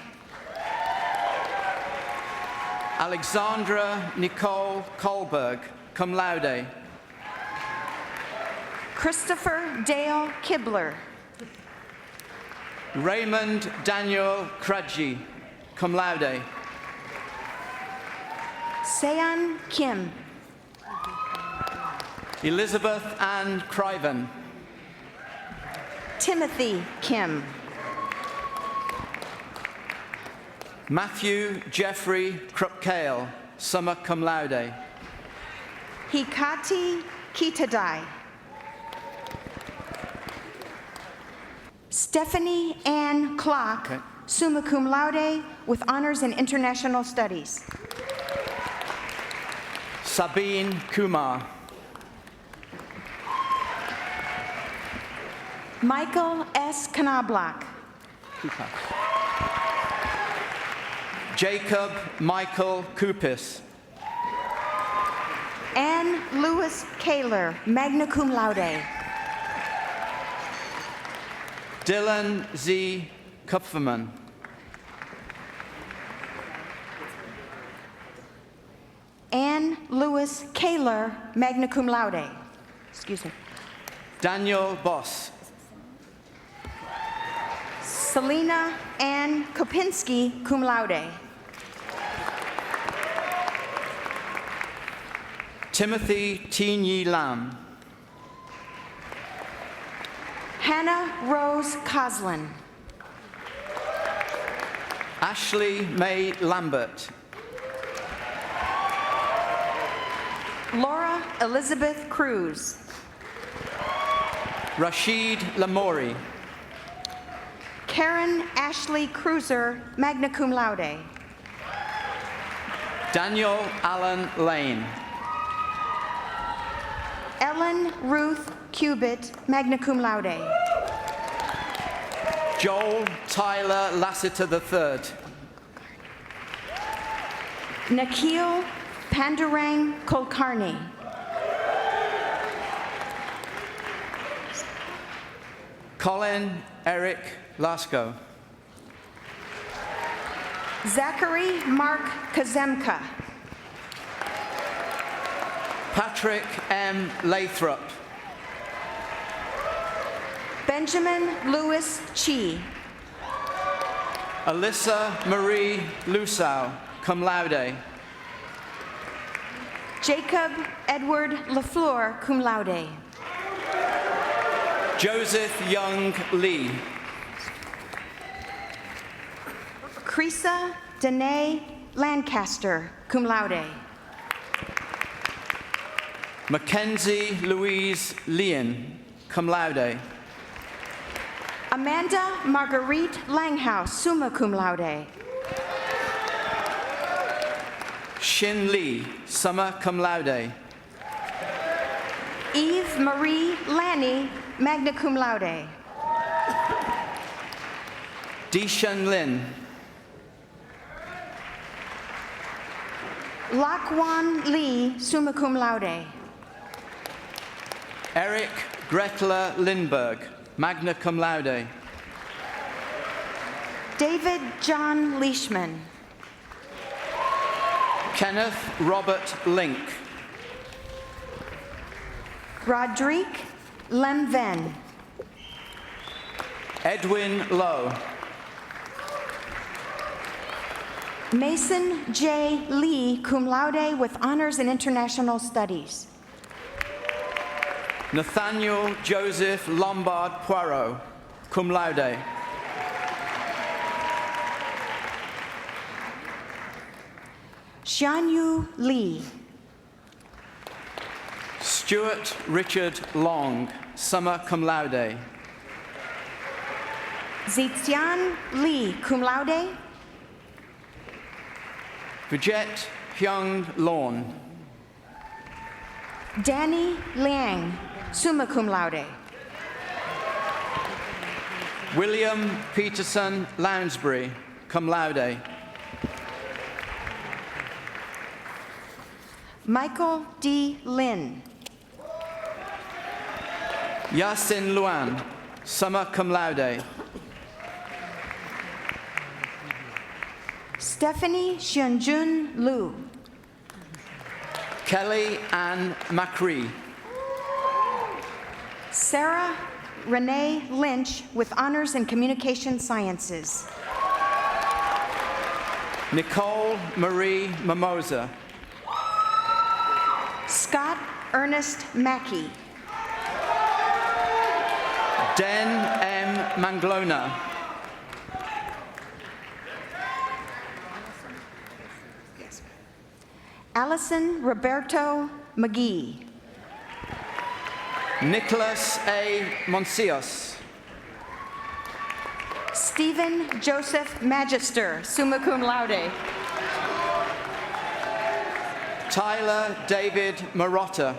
Alexandra Nicole Kohlberg, cum laude. Christopher Dale Kibler. Raymond Daniel Krajci, cum laude. Sean Kim. Elizabeth Ann Criven. Timothy Kim. Matthew Jeffrey Krupkale, summa cum laude. Hikati Kitadai. Stephanie Ann Clark, Okay. summa cum laude with honors in international studies. Sabine Kumar. Michael S. Knobloch. Jacob Michael Kupis. Anne Lewis Kaler, magna cum laude. Dylan Z. Kupferman. Anne Lewis Kaler, magna cum laude. Excuse me. Daniel Boss. Selena Ann Kopinski, cum laude. Timothy Teenyi Lam. Hannah Rose Coslin. Ashley May Lambert. Laura Elizabeth Cruz. Rashid Lamori. Karen Ashley Cruiser, magna cum laude. Daniel Allen Lane. Ellen Ruth Cubitt, magna cum laude. Joel Tyler Lassiter III. Nikhil Pandurang Kulkarni. Colin Eric Lasko. Zachary Mark Kazemka. Patrick M. Lathrop. Benjamin Lewis Chi. Alyssa Marie Lusau, cum laude. Jacob Edward LaFleur, cum laude. Joseph Young Lee. Crisa Danae Lancaster, cum laude. Mackenzie Louise Leon, cum laude. Amanda Marguerite Langhouse, summa cum laude. Shin Lee, summa cum laude. Eve Marie Lanny, magna cum laude. Dishan Lin. Lakwan Lee, summa cum laude. Eric Gretler Lindberg, magna cum laude. David John Leishman. Kenneth Robert Link. Roderick Lemven. Edwin Lowe. Mason J. Lee, cum laude with honors in international studies. Nathaniel Joseph Lombard Poirot, cum laude. Xianyu Lee. Stuart Richard Long, summa cum laude. Zitian Lee, cum laude. Vijay Hyung Lorn. Danny Liang, summa cum laude. William Peterson Lounsbury, cum laude. Michael D. Lin. Yasin Luan, summa cum laude. Stephanie Xianjun Lu. Kelly Ann McCree. Sarah Renee Lynch with honors in communication sciences. Nicole Marie Mimosa. Scott Ernest Mackey. Den M. Manglona. Allison Roberto McGee. Nicholas A. Monsios. Stephen Joseph Magister, summa cum laude. Tyler David Marotta.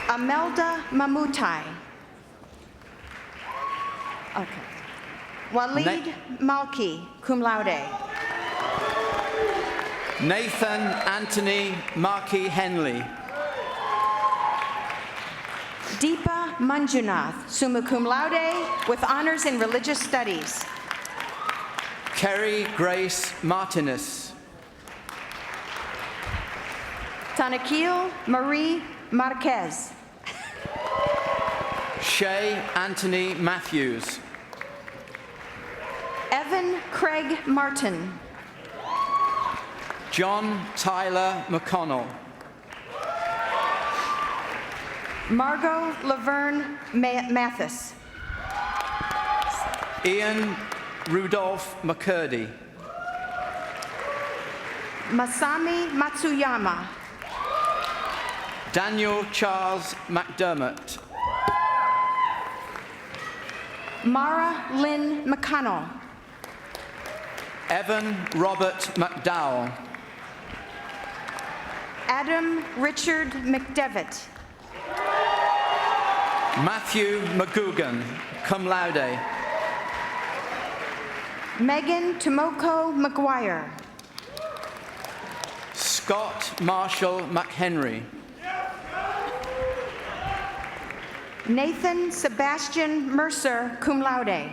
Amelda Mamutai. Okay. Walid Malki, cum laude. Nathan Anthony Markey Henley. Deepa Manjunath, summa cum laude, with honors in religious studies. Kerry Grace Martinez. Tanakil Marie Marquez. Shay Anthony Matthews. Evan Craig Martin. John Tyler McConnell. Margot Laverne Mathis. Ian Rudolph McCurdy. Masami Matsuyama. Daniel Charles McDermott. Mara Lynn McConnell. Evan Robert McDowell. Adam Richard McDevitt. Matthew McGugan, cum laude. Megan Tomoko McGuire. Scott Marshall McHenry. Nathan Sebastian Mercer, cum laude.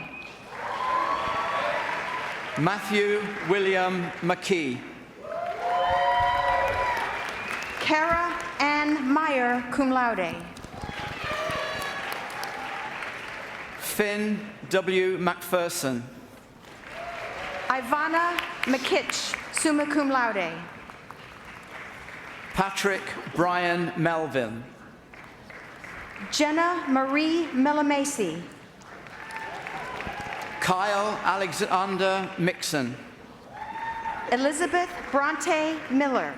Matthew William McKee. Kara Ann Meyer, cum laude. Finn W. McPherson. Ivana McKitch, summa cum laude. Patrick Brian Melvin. Jenna Marie Millamasi. Kyle Alexander Mixon. Elizabeth Bronte Miller.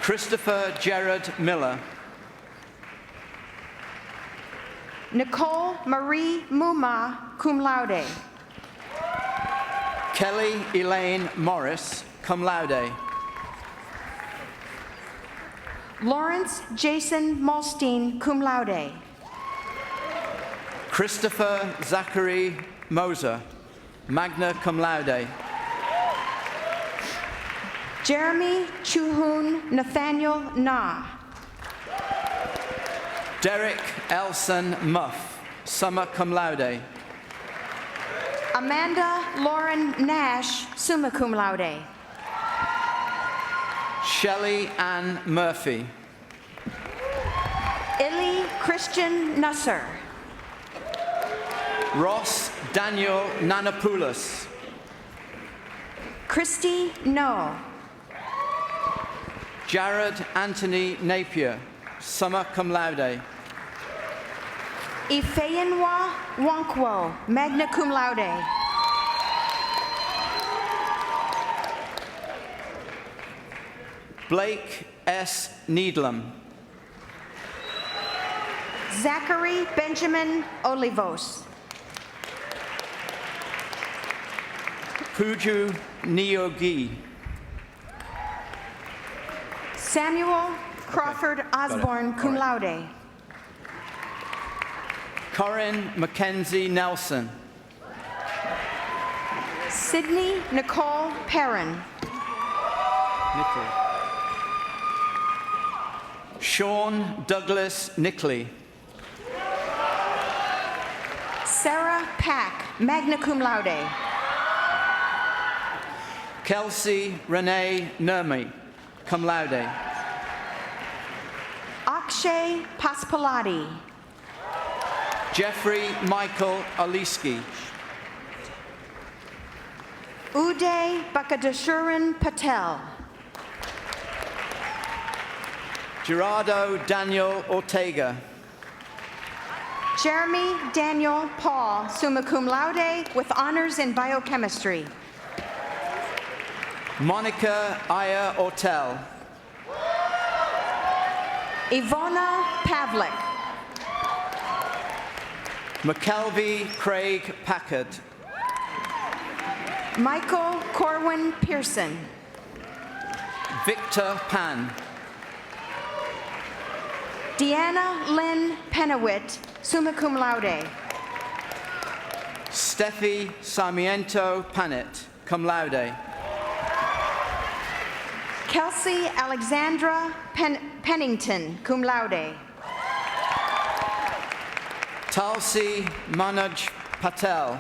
Christopher Gerard Miller. Nicole Marie Muma, cum laude. Kelly Elaine Morris, cum laude. Lawrence Jason Molstein, cum laude. Christopher Zachary Moser, magna cum laude. Jeremy Chuhun Nathaniel Na. Derek Elson Muff, summa cum laude. Amanda Lauren Nash, summa cum laude. Shelley Ann Murphy. Illy Christian Nusser. Ross Daniel Nanopoulos. Christy No. Jared Anthony Napier, summa cum laude. Ifeanwa Wonkwo, magna cum laude. Blake S. Needlam. Zachary Benjamin Olivos. Puju Niogi. Samuel Crawford Osborne, cum laude. Corinne Mackenzie Nelson. Sydney Nicole Perrin. Sean Douglas Nickley. Sarah Pack, magna cum laude. Kelsey Renee Nurmi, cum laude. Akshay Paspalati. Jeffrey Michael Oliski. Uday Bakadashuran Patel. Gerardo Daniel Ortega. Jeremy Daniel Paul, summa cum laude, with honors in biochemistry. Monica Aya Ortel. Ivona Pavlik. McKelvey Craig Packard. Michael Corwin Pearson. Victor Pan. Deanna Lynn Pennewitt, summa cum laude. Steffi Sarmiento Panet, cum laude. Kelsey Alexandra Pennington, cum laude. Tulsi Manoj Patel.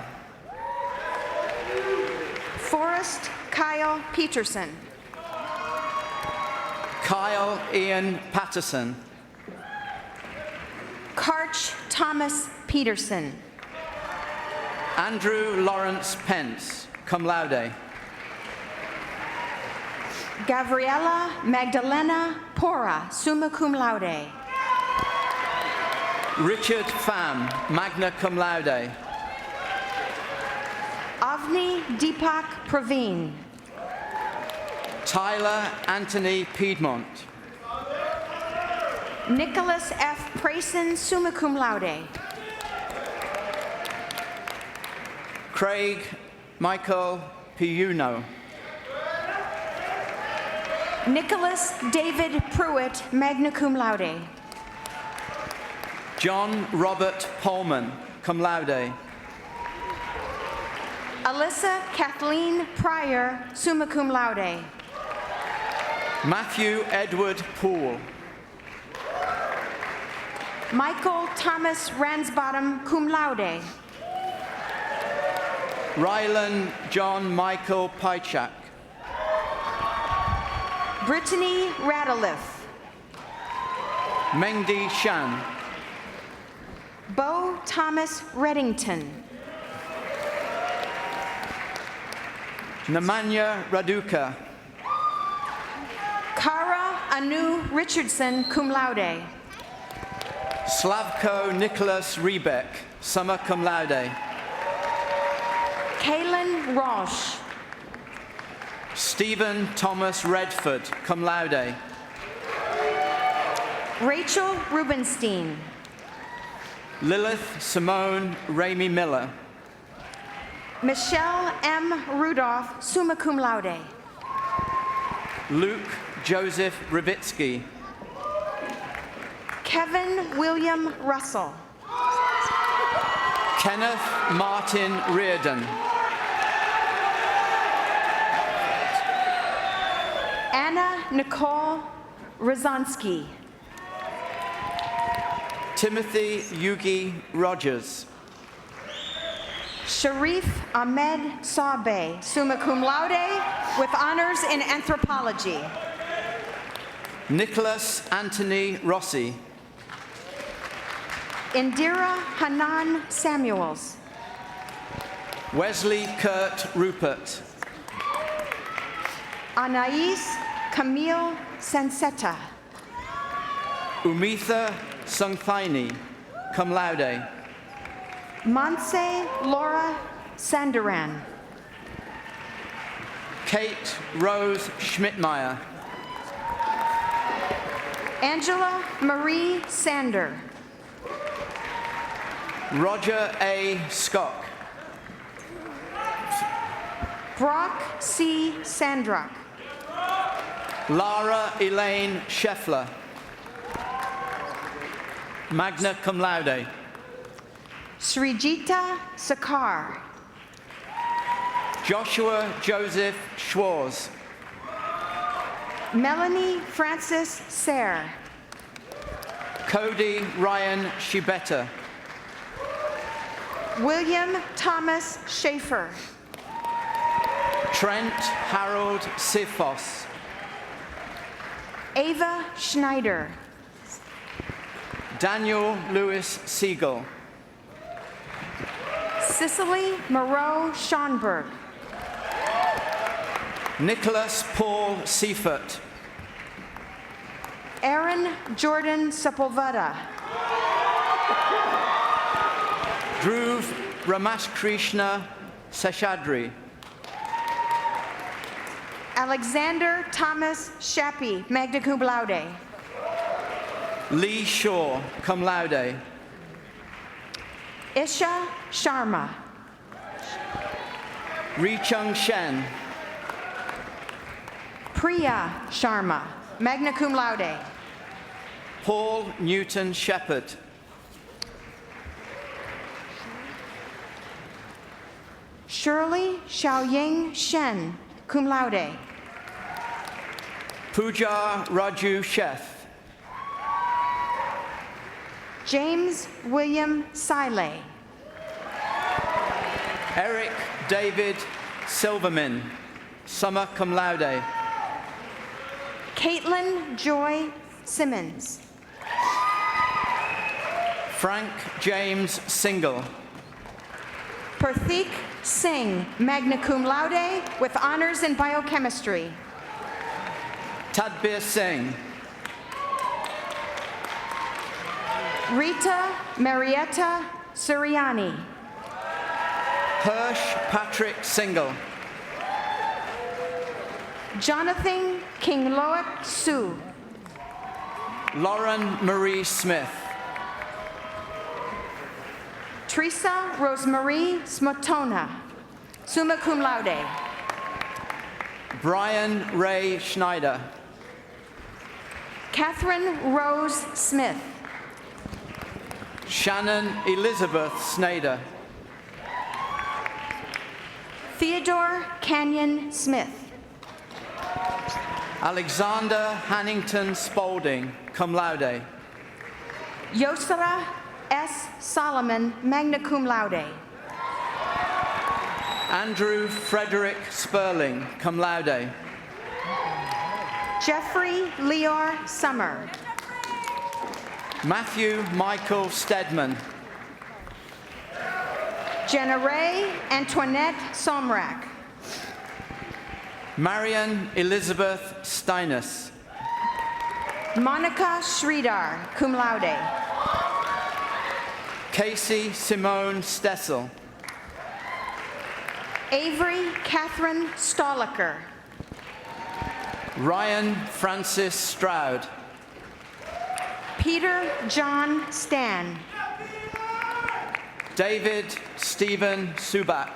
Forrest Kyle Peterson. Kyle Ian Patterson. Karch Thomas Peterson. Andrew Lawrence Pence, cum laude. Gabriela Magdalena Pora, summa cum laude. Richard Pham, magna cum laude. Avni Deepak Praveen. Tyler Anthony Piedmont. Nicholas F. Prayson, summa cum laude. Craig Michael Piuno. Nicholas David Pruitt, magna cum laude. John Robert Pullman, cum laude. Alyssa Kathleen Pryor, summa cum laude. Matthew Edward Poole. Michael Thomas Ransbottom, cum laude. Rylan John Michael Pychak. Brittany Radcliffe. Mengdi Shan. Bo Thomas Reddington. Nemanja Raduca. Kara Anu Richardson, cum laude. Slavko Nicholas Rebeck, summa cum laude. Kaylin Roche. Stephen Thomas Redford, cum laude. Rachel Rubenstein. Lilith Simone Ramey Miller. Michelle M. Rudolph, summa cum laude. Luke Joseph Rivitsky. Kevin William Russell. Kenneth Martin Reardon. Anna Nicole Rozanski. Timothy Yugi Rogers. Sharif Ahmed Sabe, summa cum laude, with honors in anthropology. Nicholas Anthony Rossi. Indira Hanan Samuels. Wesley Kurt Rupert. Anais Camille Sansetta. Umitha Sungthaini, cum laude. Monse Laura Sandaran. Kate Rose Schmidtmeyer. Angela Marie Sander. Roger A. Skock. Brock C. Sandrock. Lara Elaine Scheffler. Magna cum laude. Srijita Sakar. Joshua Joseph Schwarz. Melanie Francis Sayre. Cody Ryan Shibetta. William Thomas Schaefer. Trent Harold Sifos. Ava Schneider. Daniel Lewis Siegel. Cicely Moreau Schonberg. Nicholas Paul Seifert. Aaron Jordan Sepulveda. Dhruv Ramashkrishna Seshadri. Alexander Thomas Shappy, magna cum laude. Lee Shaw, cum laude. Isha Sharma. Ri Chung Shen. Priya Sharma, magna cum laude. Paul Newton Shepherd. Shirley Xiaoying Shen, cum laude. Pooja Raju Sheth. James William Siley. Eric David Silverman, summa cum laude. Caitlin Joy Simmons. Frank James Single. Parthik Singh, magna cum laude, with honors in biochemistry. Tadbir Singh. Rita Marietta Suriani. Hirsch Patrick Single. Jonathan Kingloic Su. Lauren Marie Smith. Teresa Rosemarie Smotona, summa cum laude. Brian Ray Schneider. Catherine Rose Smith. Shannon Elizabeth Snyder. Theodore Canyon Smith. Alexander Hannington Spalding, cum laude. Yosara S. Solomon, magna cum laude. Andrew Frederick Sperling, cum laude. Jeffrey Leor Summer. Matthew Michael Stedman. Jenna Ray Antoinette Somrak. Marian Elizabeth Steinus. Monica Sridhar, cum laude. Casey Simone Stessel. Avery Catherine Stoliker. Ryan Francis Stroud. Peter John Stan. David Stephen Subak.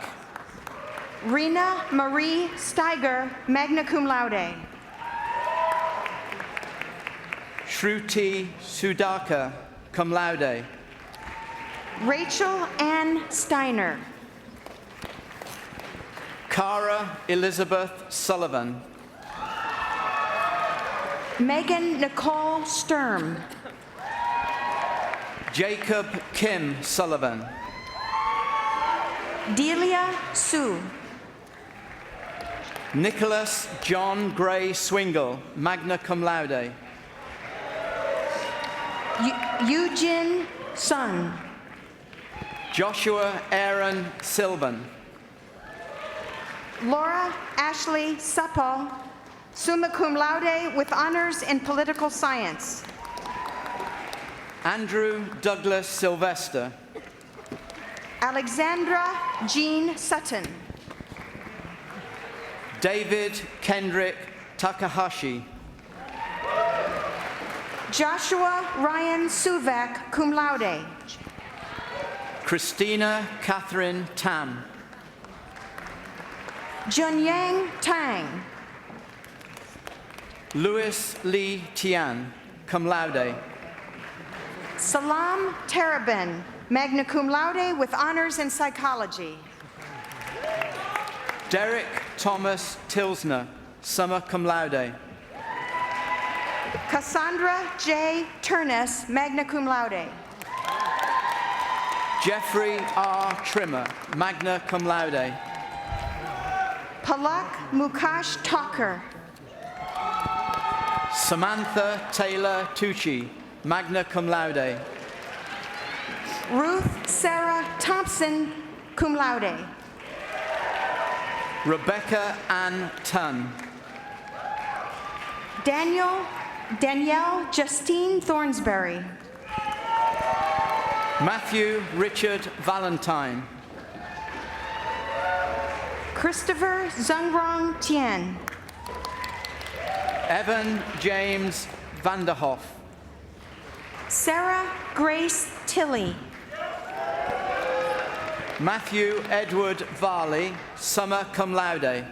Rena Marie Steiger, magna cum laude. Shruti Sudhakar, cum laude. Rachel Ann Steiner. Cara Elizabeth Sullivan. Megan Nicole Sturm. Jacob Kim Sullivan. Delia Sue. Nicholas John Gray Swingle, magna cum laude. Eugene Sun. Joshua Aaron Sylvan. Laura Ashley Supple, summa cum laude with honors in political science. Andrew Douglas Sylvester. Alexandra Jean Sutton. David Kendrick Takahashi. Joshua Ryan Suvak, cum laude. Christina Catherine Tam. Junyang Tang. Louis Lee Tian, cum laude. Salam Tarabin, magna cum laude with honors in psychology. Derek Thomas Tilsner, summa cum laude. Cassandra J. Turnus, magna cum laude. Jeffrey R. Trimmer, magna cum laude. Palak Mukash Talker. Samantha Taylor Tucci, magna cum laude. Ruth Sarah Thompson, cum laude. Rebecca Ann Tunn. Danielle Justine Thornsberry. Matthew Richard Valentine. Christopher Zungrong Tien. Evan James Vanderhoff. Sarah Grace Tilley. Matthew Edward Varley, summa cum laude.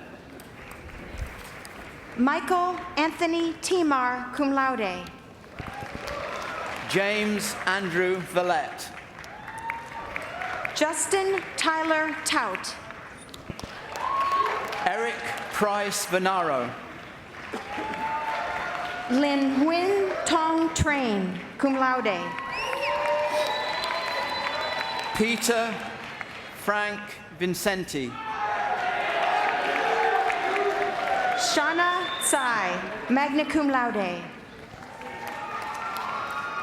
Michael Anthony Timar, cum laude. James Andrew Villette. Justin Tyler Tout. Eric Price Venaro. Lin Huyn Tong Train, cum laude. Peter Frank Vincenti. Shauna Tsai, magna cum laude.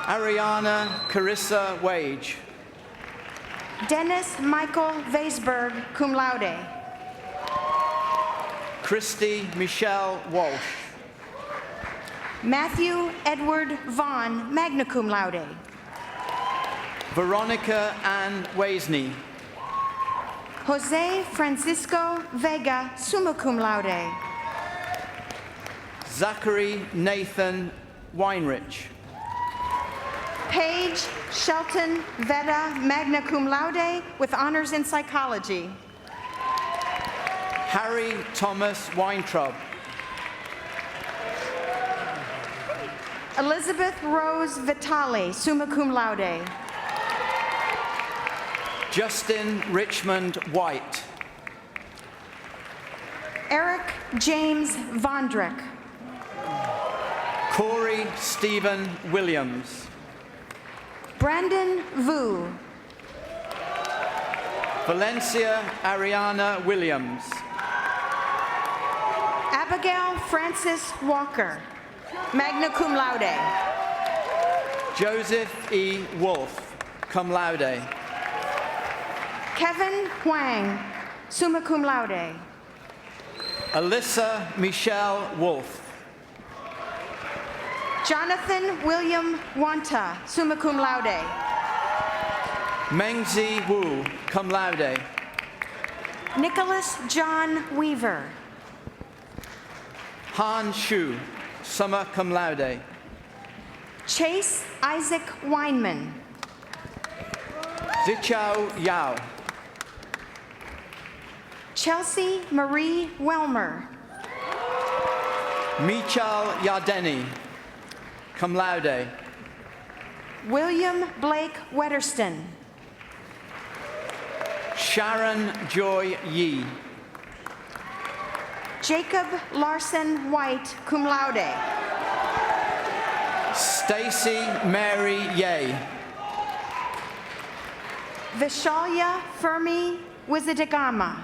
Ariana Carissa Wage. Dennis Michael Weisberg, cum laude. Christy Michelle Walsh. Matthew Edward Vaughn, magna cum laude. Veronica Ann Wasney. Jose Francisco Vega, summa cum laude. Zachary Nathan Weinrich. Paige Shelton Vetta, magna cum laude, with honors in psychology. Harry Thomas Weintraub. Elizabeth Rose Vitale, summa cum laude. Justin Richmond White. Eric James Vondrick. Corey Stephen Williams. Brandon Vu. Valencia Ariana Williams. Abigail Francis Walker, magna cum laude. Joseph E. Wolfe, cum laude. Kevin Huang, summa cum laude. Alyssa Michelle Wolfe. Jonathan William Wanta, summa cum laude. Mengzi Wu, cum laude. Nicholas John Weaver. Han Shu, summa cum laude. Chase Isaac Weinman. Zichao Yao. Chelsea Marie Welmer. Michal Yardeni, cum laude. William Blake Wetterston. Sharon Joy Yee. Jacob Larson White, cum laude. Stacy Mary Ye. Vishalya Fermi Wizadagama.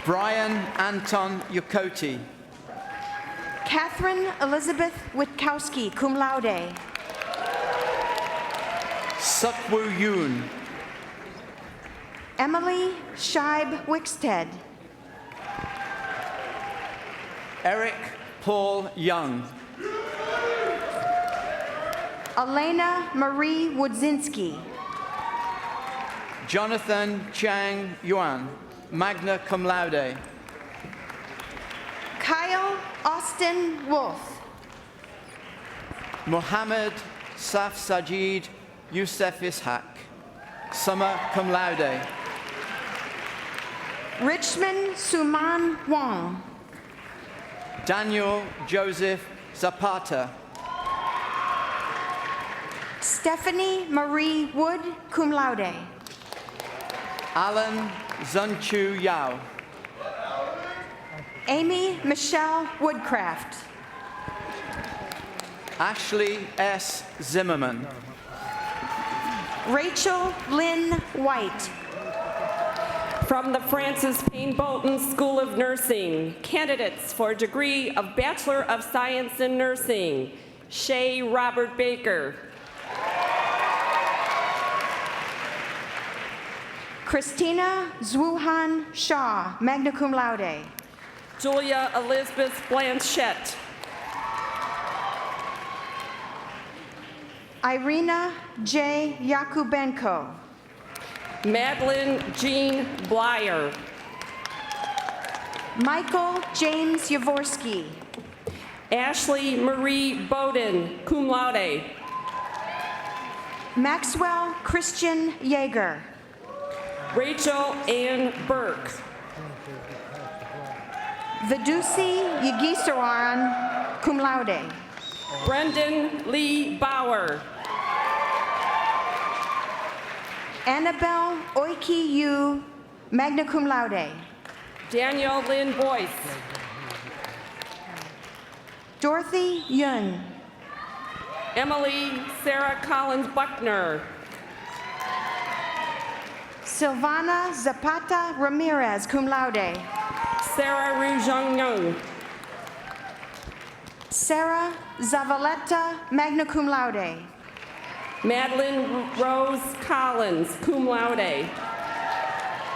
Brian Anton Yokoti. Catherine Elizabeth Witkowski, cum laude. Sukwu Yoon. Emily Scheib Wickstead. Eric Paul Young. Elena Marie Wodzinski. Jonathan Chang Yuan, magna cum laude. Kyle Austin Wolf. Mohammed Saf Sajid Youssef Ishaq, summa cum laude. Richmond Suman Wong. Daniel Joseph Zapata. Stephanie Marie Wood, cum laude. Alan Zunchu Yao. Amy Michelle Woodcraft. Ashley S. Zimmerman. Rachel Lynn White. From the Francis Payne Bolton School of Nursing, candidates for a degree of Bachelor of Science in Nursing, Shay Robert Baker. Christina Zwuhan Shaw, magna cum laude. Julia Elizabeth Blanchette. Irina J. Yakubenko. Madeline Jean Blyer. Michael James Yavorsky. Ashley Marie Bowden, cum laude. Maxwell Christian Yeager. Rachel Ann Burke. Vidusi Yigisaran, cum laude. Brendan Lee Bauer. Annabelle Oiki Yu, magna cum laude. Daniel Lynn Boyce. Dorothy Yun. Emily Sarah Collins Buckner. Silvana Zapata Ramirez, cum laude. Sarah Rujong Young. Sarah Zavaleta, magna cum laude. Madeline Rose Collins, cum laude.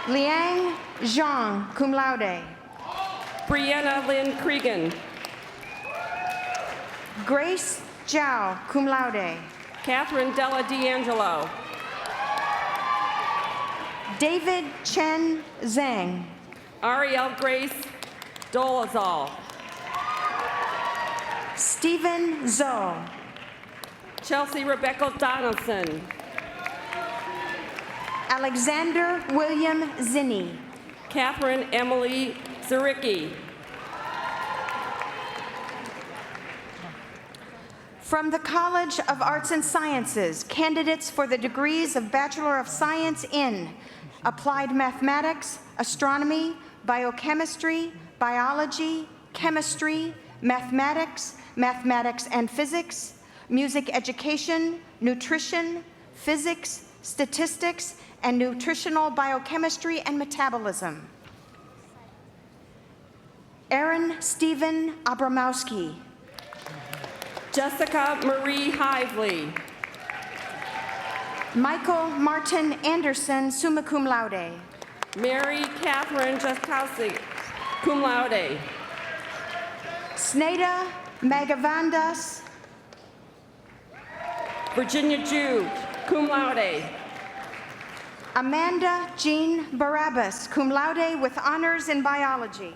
Liang Zhang, cum laude. Brianna Lynn Cregan. Grace Zhao, cum laude. Catherine Della D'Angelo. David Chen Zhang. Ariel Grace Dolezal. Stephen Zhou. Chelsea Rebecca Donaldson. Alexander William Zinni. Catherine Emily Zaricki. From the College of Arts and Sciences, candidates for the degrees of Bachelor of Science in Applied Mathematics, Astronomy, Biochemistry, Biology, Chemistry, Mathematics, Mathematics and Physics, Music Education, Nutrition, Physics, Statistics, and Nutritional Biochemistry and Metabolism. Aaron Stephen Abramowski. Jessica Marie Hively. Michael Martin Anderson, summa cum laude. Mary Catherine Jaskowski, cum laude. Sneda Magavandas. Virginia Jew, cum laude. Amanda Jean Barabbas, cum laude with honors in biology.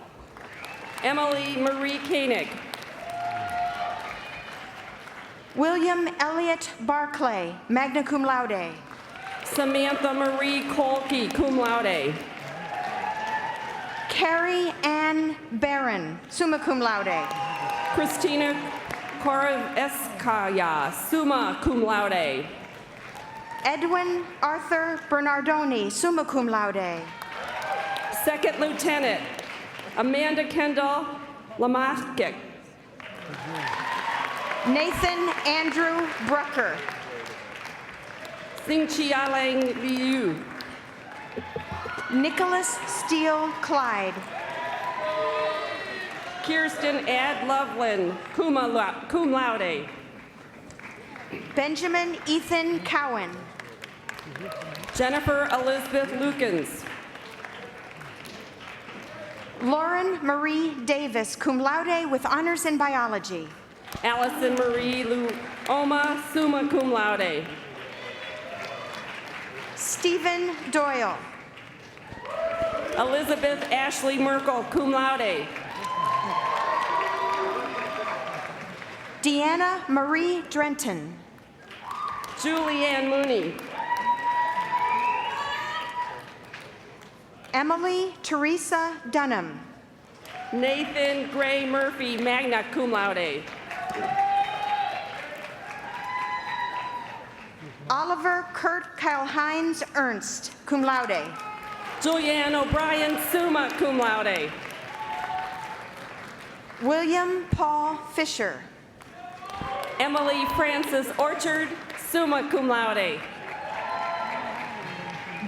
Emily Marie Koenig. William Elliott Barclay, magna cum laude. Samantha Marie Kolke, cum laude. Carrie Ann Barron, summa cum laude. Christina Koroveskaya, summa cum laude. Edwin Arthur Bernardoni, summa cum laude. Second Lieutenant Amanda Kendall Lamaskik. Nathan Andrew Brucker. Sing Chialang Liu. Nicholas Steele Clyde. Kirsten Ad Loveland, cum laude. Benjamin Ethan Cowan. Jennifer Elizabeth Lukens. Lauren Marie Davis, cum laude with honors in biology. Allison Marie Luoma, summa cum laude. Stephen Doyle. Elizabeth Ashley Merkel, cum laude. Deanna Marie Drenton. Julianne Mooney. Emily Teresa Dunham. Nathan Gray Murphy, magna cum laude. Oliver Kurt Kyle-Heinz Ernst, cum laude. Julianne O'Brien, summa cum laude. William Paul Fisher. Emily Frances Orchard, summa cum laude.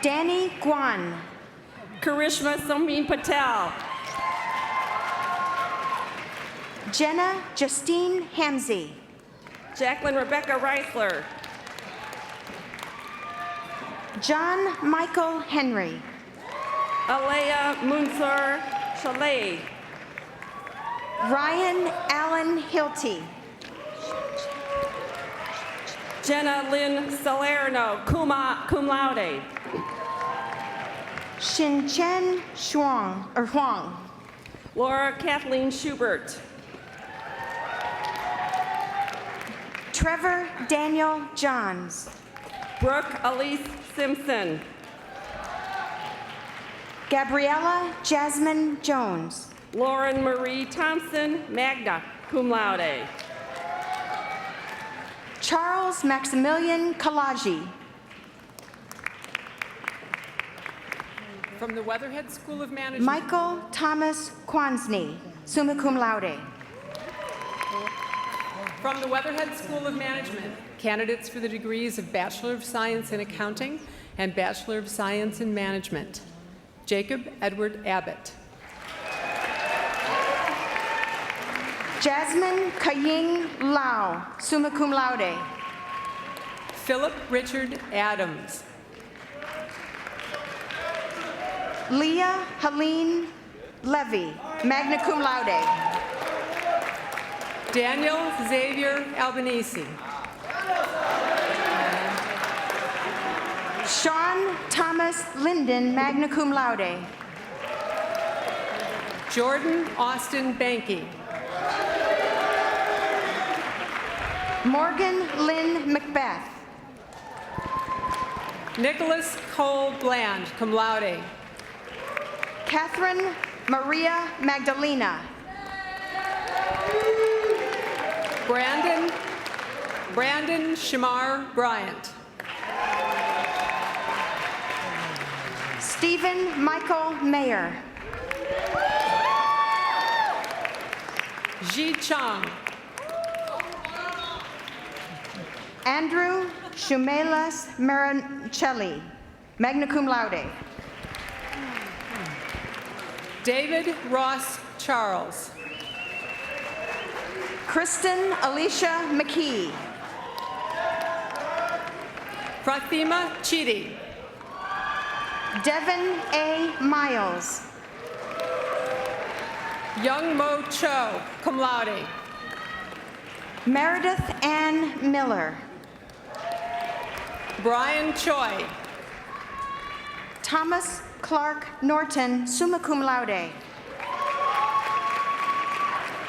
Danny Guan. Karishma Samin Patel. Jenna Justine Hamzy. Jacqueline Rebecca Reisler. John Michael Henry. Alea Munsur Chalet. Ryan Allen Hilty. Jenna Lynn Salerno, cum laude. Shinchen Huang. Laura Kathleen Schubert. Trevor Daniel Johns. Brooke Elise Simpson. Gabriella Jasmine Jones. Lauren Marie Thompson, magna cum laude. Charles Maximilian Kalaji. From the Weatherhead School of Management. Michael Thomas Quansney, summa cum laude. From the Weatherhead School of Management, candidates for the degrees of Bachelor of Science in Accounting and Bachelor of Science in Management. Jacob Edward Abbott. Jasmine Kaying Lau, summa cum laude. Philip Richard Adams. Leah Helene Levy, magna cum laude. Daniel Xavier Albanese. Sean Thomas Linden, magna cum laude. Jordan Austin Banky. Morgan Lynn Macbeth. Nicholas Cole Bland, cum laude. Catherine Maria Magdalena. Brandon Shamar Bryant. Stephen Michael Mayer. Ji Chang. Andrew Shumelas Marancelli, magna cum laude. David Ross Charles. Kristen Alicia McKee. Prathima Chidi. Devin A. Miles. Young Mo Cho, cum laude. Meredith Ann Miller. Brian Choi. Thomas Clark Norton, summa cum laude.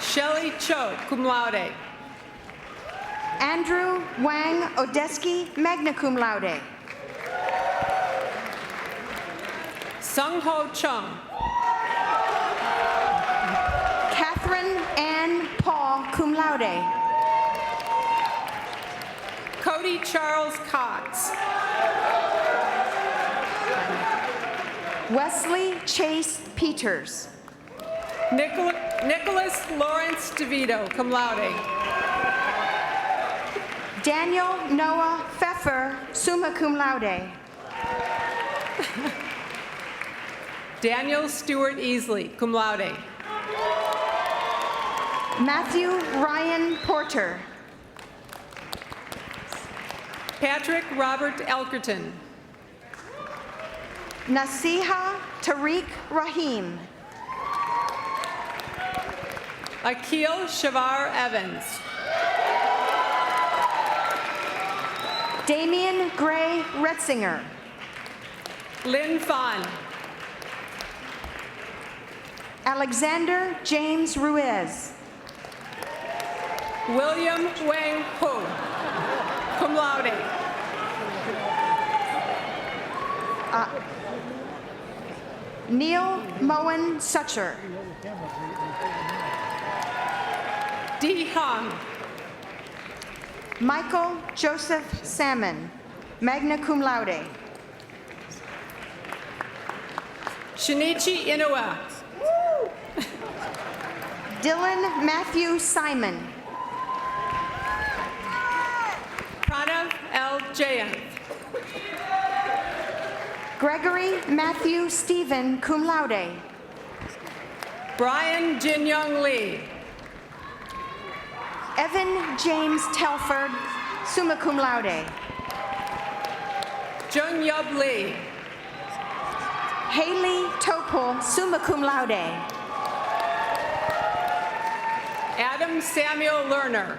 Shelley Cho, cum laude. Andrew Wang Odeski, magna cum laude. Sung Ho Chung. Catherine Ann Paul, cum laude. Cody Charles Cox. Wesley Chase Peters. Nicholas Lawrence DeVito, cum laude. Daniel Noah Pfeffer, summa cum laude. Daniel Stewart Easley, cum laude. Matthew Ryan Porter. Patrick Robert Elkerton. Nasiha Tariq Rahim. Akil Shavar Evans. Damian Gray Retzinger. Lynn Fahn. Alexander James Ruiz. William Wang Ho, cum laude. Neil Moen Sucher. Dee Hong. Michael Joseph Salmon, magna cum laude. Shinichi Inoue. Dylan Matthew Simon. Pranav L. Jayanth. Gregory Matthew Stephen, cum laude. Brian Jin Young Lee. Evan James Telford, summa cum laude. Jung Yub Lee. Haley Topol, summa cum laude. Adam Samuel Lerner.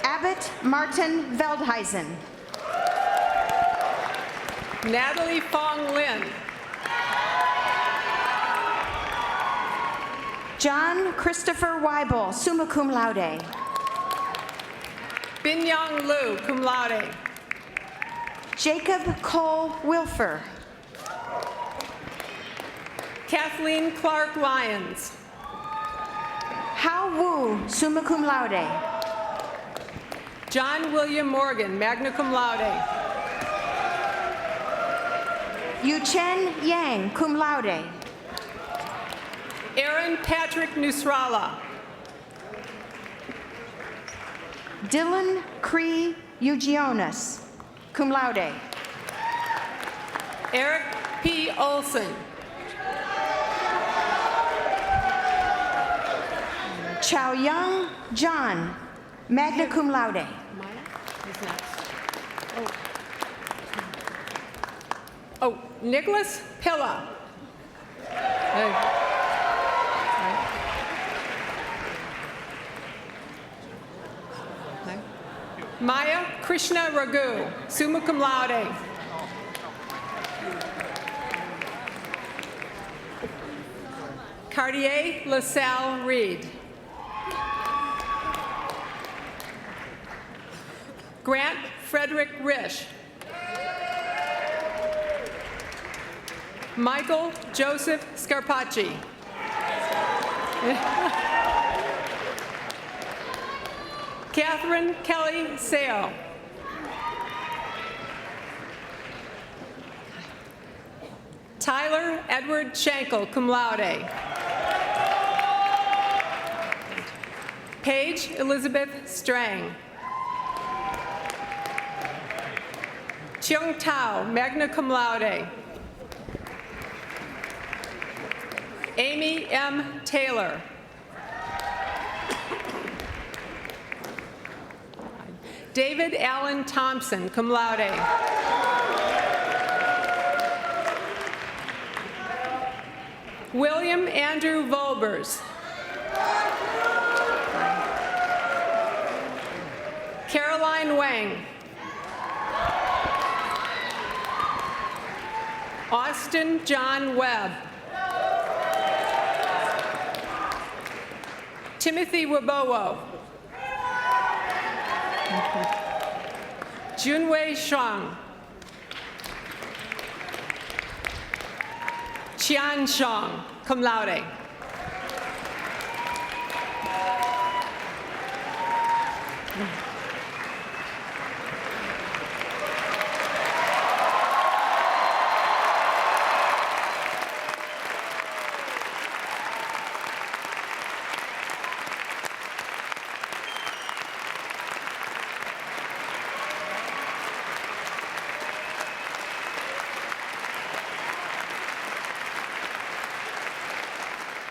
Abbott Martin Veldhuizen. Natalie Fong Lin. John Christopher Weibel, summa cum laude. Binyang Lu, cum laude. Jacob Cole Wilfer. Kathleen Clark Lyons. Hao Wu, summa cum laude. John William Morgan, magna cum laude. Yuchen Yang, cum laude. Aaron Patrick Nusralla. Dylan Cree Eugionis, cum laude. Eric P. Olson. Chow Young John, magna cum laude. Who's next? Oh, Nicholas Pilla. Hey. Maya Krishna Raghu, summa cum laude. Cartier LaSalle Reed. Grant Frederick Risch. Michael Joseph Scarpacci. Catherine Kelly Seo. Tyler Edward Schenkel, cum laude. Paige Elizabeth Strang. Cheung Tao, magna cum laude. Amy M. Taylor. David Allen Thompson, cum laude. William Andrew Volbers. Caroline Wang. Austin John Webb. Timothy Wabowo. Junwei Shang. Qian Shang, cum laude.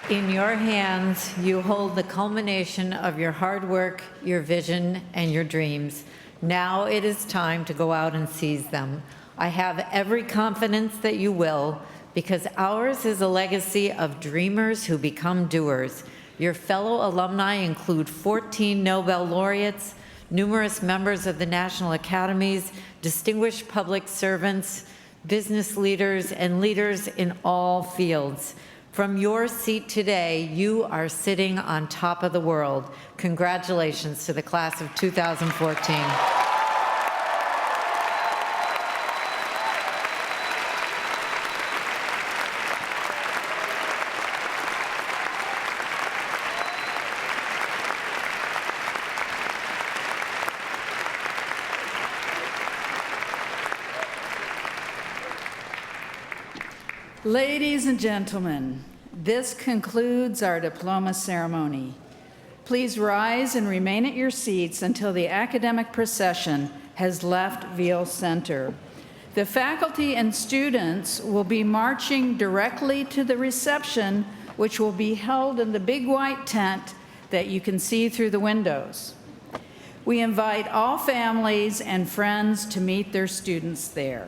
In your hands, you hold the culmination of your hard work, your vision, and your dreams. Now it is time to go out and seize them. I have every confidence that you will, because ours is a legacy of dreamers who become doers. Your fellow alumni include 14 Nobel laureates, numerous members of the National Academies, distinguished public servants, business leaders, and leaders in all fields. From your seat today, you are sitting on top of the world. Congratulations to the class of 2014. Ladies and gentlemen, this concludes our diploma ceremony. Please rise and remain at your seats until the academic procession has left Veal Center. The faculty and students will be marching directly to the reception, which will be held in the big white tent that you can see through the windows. We invite all families and friends to meet their students there.